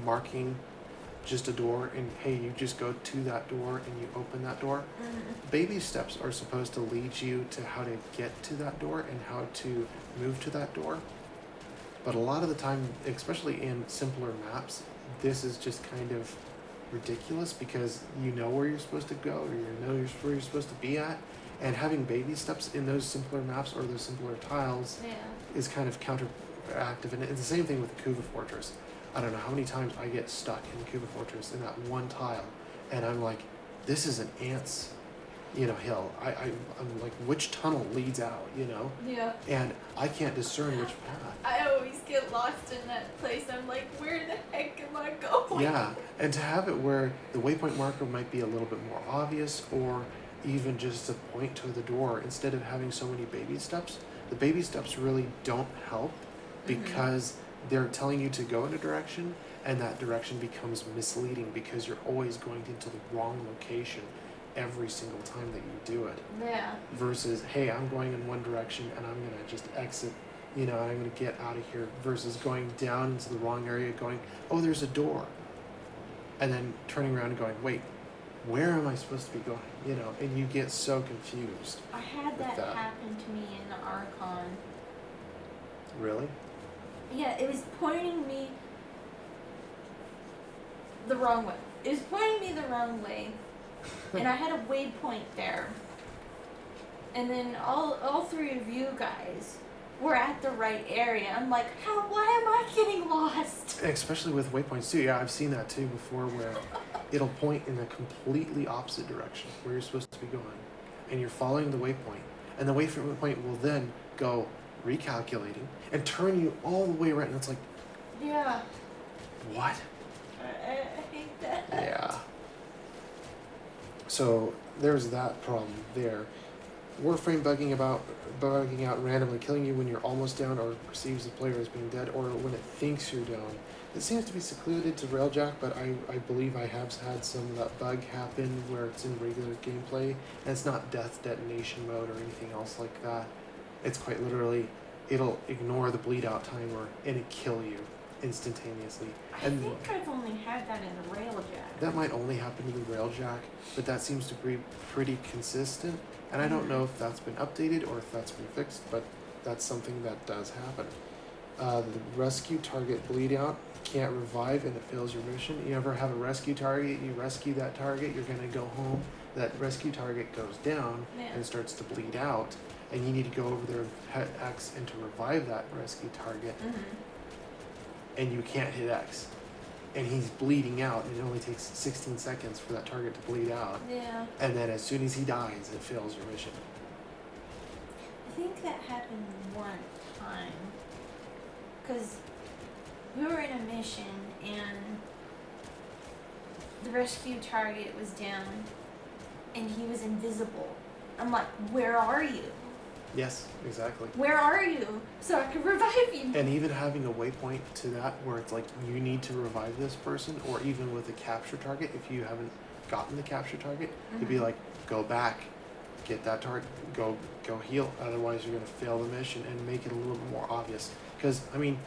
A: marking just a door and hey, you just go to that door and you open that door, baby steps are supposed to lead you to how to get to that door and how to move to that door. But a lot of the time, especially in simpler maps, this is just kind of ridiculous because you know where you're supposed to go or you know where you're supposed to be at. And having baby steps in those simpler maps or those simpler tiles is kind of counteractive. And it's the same thing with the Kuva Fortress. I don't know how many times I get stuck in the Kuva Fortress in that one tile. And I'm like, this is an ant's, hill. I'm like, which tunnel leads out,
B: Yeah.
A: And I can't discern which path.
B: I always get lost in that place. I'm like, where the heck am I going?
A: Yeah, and to have it where the waypoint marker might be a little bit more obvious, or even just to point to the door instead of having so many baby steps. The baby steps really don't help because they're telling you to go in a direction and that direction becomes misleading because you're always going into the wrong location every single time that you do it.
B: Yeah.
A: Versus, hey, I'm going in one direction and I'm gonna just exit, I'm gonna get out of here, versus going down into the wrong area going, oh, there's a door. And then turning around and going, wait, where am I supposed to be going? And you get so confused.
B: I had that happen to me in the Archon.
A: Really?
B: Yeah, it was pointing me the wrong way. It was pointing me the wrong way. And I had a waypoint there. And then all three of you guys were at the right area. I'm like, why am I getting lost?
A: Especially with waypoints too. Yeah, I've seen that too before, where it'll point in a completely opposite direction where you're supposed to be going, and you're following the waypoint, and the waypoint will then go recalculating and turn you all the way right. And it's like,
B: Yeah.
A: what?
B: I hate that.
A: Yeah. So there's that problem there. Warframe bugging out randomly, killing you when you're almost down, or perceives the player as being dead, or when it thinks you're down. It seems to be secluded to Railjack, but I believe I have had some of that bug happen where it's in regular gameplay, and it's not death detonation mode or anything else like that. It's quite literally, it'll ignore the bleed out timer and it kill you instantaneously.
B: I think I've only had that in the Railjack.
A: That might only happen to the Railjack, but that seems to be pretty consistent. And I don't know if that's been updated or if that's been fixed, but that's something that does happen. The rescue target bleed out, can't revive, and it fails your mission. You ever have a rescue target, you rescue that target, you're going to go home, that rescue target goes down and starts to bleed out, and you need to go over there and hit X and to revive that rescue target, and you can't hit X. And he's bleeding out, and it only takes 16 seconds for that target to bleed out.
B: Yeah.
A: And then as soon as he dies, it fails your mission.
B: I think that happened one time. Because we were in a mission, and the rescue target was down, and he was invisible. I'm like, where are you?
A: Yes, exactly.
B: Where are you? So I can revive you.
A: And even having a waypoint to that where it's like you need to revive this person, or even with a capture target, if you haven't gotten the capture target, to be like, go back, get that target, go heal, otherwise you're going to fail the mission, and make it a little bit more obvious. Because, I mean,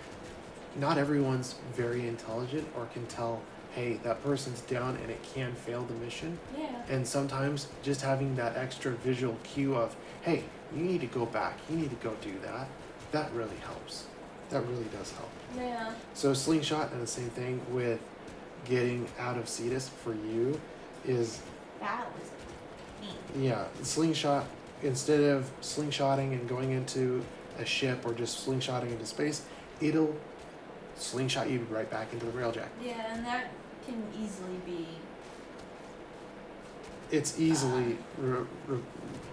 A: not everyone's very intelligent or can tell, hey, that person's down and it can fail the mission.
B: Yeah.
A: And sometimes just having that extra visual cue of, hey, you need to go back, you need to go do that, that really helps. That really does help.
B: Yeah.
A: So slingshot, and the same thing with getting out of Cetus for you is,
B: That was a pain.
A: yeah, slingshot, instead of slingshotting and going into a ship or just slingshotting into space, it'll slingshot you right back into the railjack.
B: Yeah, and that can easily be...
A: It's easily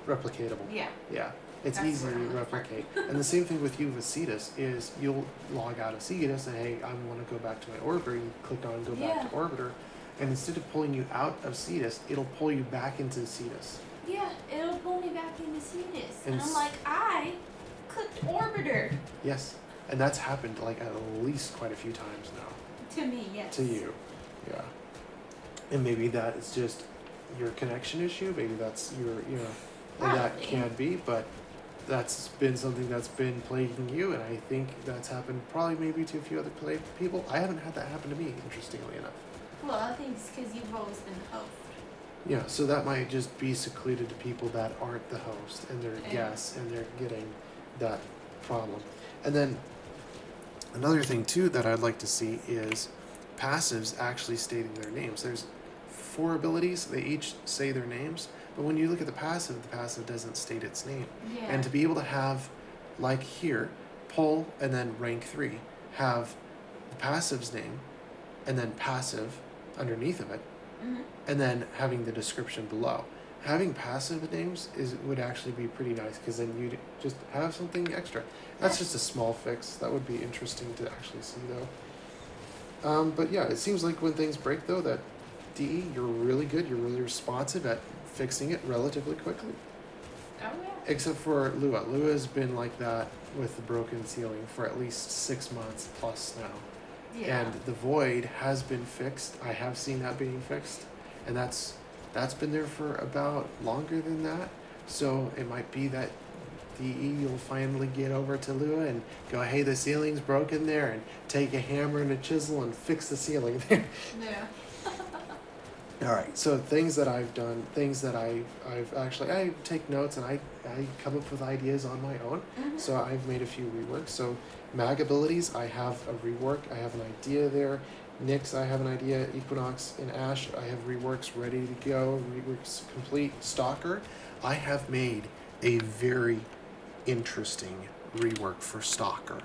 A: replicatable.
B: Yeah.
A: Yeah, it's
B: That's
A: easy
B: what
A: to
B: I'm looking for.
A: replicate. And the same thing with you with Cetus is you'll log out of Cetus and, hey, I want to go back to my orbiter. You click on go back to orbiter, and instead of pulling you out of Cetus, it'll pull you back into Cetus.
B: Yeah, it'll pull me back into Cetus.
A: And
B: And I'm like, I clicked orbiter.
A: Yes, and that's happened like at least quite a few times now.
B: To me, yes.
A: To you, yeah. And maybe that is just your connection issue. Maybe that's your, and that
B: Probably.
A: can be, but that's been something that's been plaguing you, and I think that's happened probably maybe to a few other people. I haven't had that happen to me, interestingly enough.
B: Well, I think it's because you've always been the host.
A: Yeah, so that might just be secluded to people that aren't the host, and they're
B: Yeah.
A: guests, and they're getting that problem. And then another thing too that I'd like to see is passives actually stating their names. There's 4 abilities, they each say their names, but when you look at the passive doesn't state its name.
B: Yeah.
A: And to be able to have, like here, pull and then rank 3, have the passive's name, and then passive underneath of it, and then having the description below. Having passive names would actually be pretty nice, because then you'd just have something extra. That's just a small fix. That would be interesting to actually see, though. But yeah, it seems like when things break, though, that DE, you're really good. You're really responsive at fixing it relatively quickly.
B: Oh, yeah.
A: Except for Lua. Lua's been like that with the broken ceiling for at least 6 months plus now.
B: Yeah.
A: And the void has been fixed. I have seen that being fixed, and that's been there for about longer than that. So it might be that DE, you'll finally get over to Lua and go, hey, the ceiling's broken there, and take a hammer and a chisel and fix the ceiling there.
B: Yeah.
A: All right, so things that I've done, things that I've actually, I take notes and I come up with ideas on my own. So I've made a few reworks. So mag abilities, I have a rework. I have an idea there. Nyx, I have an idea. Equinox and Ash, I have reworks ready to go. Reworks complete. Stalker, I have made a very interesting rework for Stalker.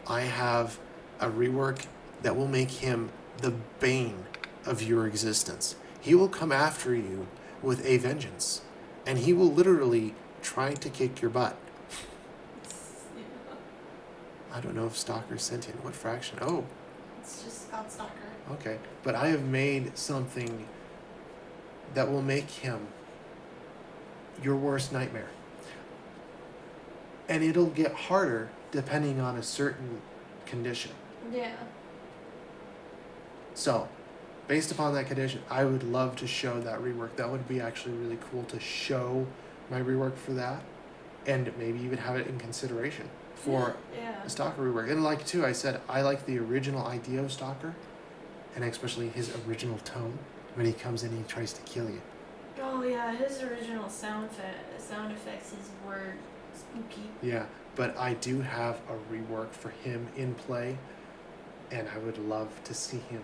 A: I have a rework that will make him the bane of your existence. He will come after you with a vengeance, and he will literally try to kick your butt. I don't know if Stalker's sentient. What fraction? Oh,
B: It's just called Stalker.
A: okay. But I have made something that will make him your worst nightmare. And it'll get harder depending on a certain condition.
B: Yeah.
A: So, based upon that condition, I would love to show that rework. That would be actually really cool to show my rework for that, and maybe even have it in consideration for
B: Yeah.
A: a Stalker rework. And like too, I said I like the original idea of Stalker, and especially his original tone when he comes in and he tries to kill you.
B: Oh yeah, his original sound effects were spooky.
A: Yeah, but I do have a rework for him in play, and I would love to see him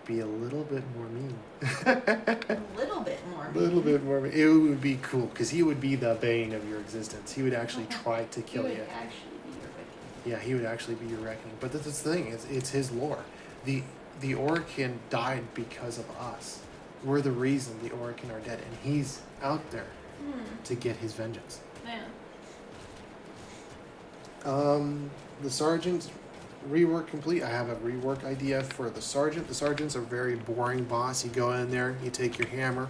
A: be a little bit more mean.
B: A little bit more.
A: A little bit more. It would be cool because he would be the bane of your existence. He would actually try to kill
B: He
A: you.
B: would actually be your reckoning.
A: Yeah, he would actually be your reckoning. But that's the thing. It's his lore. The Orokin died because of us. We're the reason the Orokin are dead, and he's out there to get his vengeance.
B: Yeah.
A: The sergeant's rework complete. I have a rework idea for the sergeant. The sergeant's a very boring boss. You go in there, you take your hammer,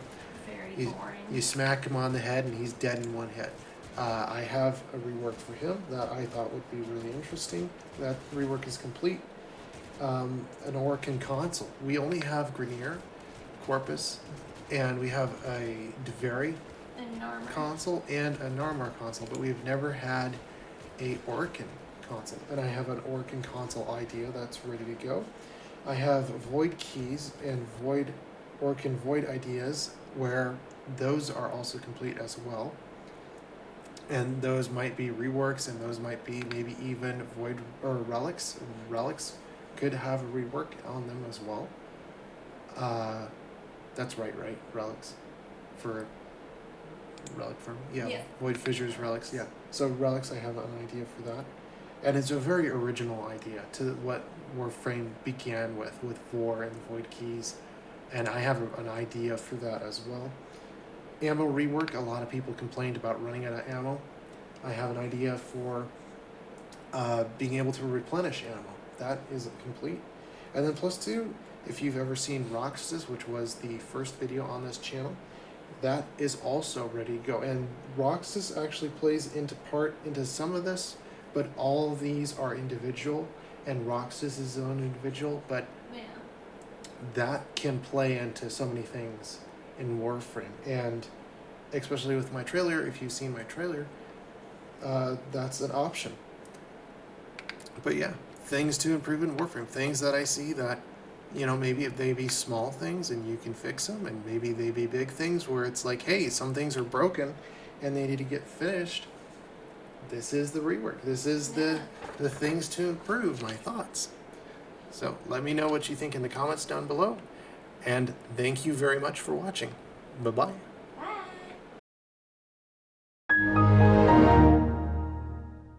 B: Very boring.
A: you smack him on the head, and he's dead in one hit. I have a rework for him that I thought would be really interesting. That rework is complete. An Orokin console. We only have Grenier, Corpus, and we have a Deveri
B: And Norma.
A: console and a Narmar console, but we've never had a Orokin console. And I have an Orokin console idea that's ready to go. I have Void keys and Orokin Void ideas where those are also complete as well. And those might be reworks, and those might be maybe even Void or Relics. Relics could have a rework on them as well. That's right? Relics for Relic Firm. Yeah. Void Fissures, Relics, yeah. So Relics, I have an idea for that. And it's a very original idea to what Warframe began with Vor and the Void Keys. And I have an idea for that as well. Ammo rework, a lot of people complained about running out of ammo. I have an idea for being able to replenish ammo. That is complete. And then plus two, if you've ever seen Roxas, which was the first video on this channel, that is also ready to go. And Roxas actually plays into some of this, but all of these are individual, and Roxas is his own individual, but
B: Yeah.
A: that can play into so many things in Warframe. And especially with my trailer, if you've seen my trailer, that's an option. But yeah, things to improve in Warframe, things that I see that, maybe if they be small things and you can fix them, and maybe they be big things where it's like, hey, some things are broken and they need to get finished. This is the rework. This is the things to improve, my thoughts. So let me know what you think in the comments down below. And thank you very much for watching. Bye-bye.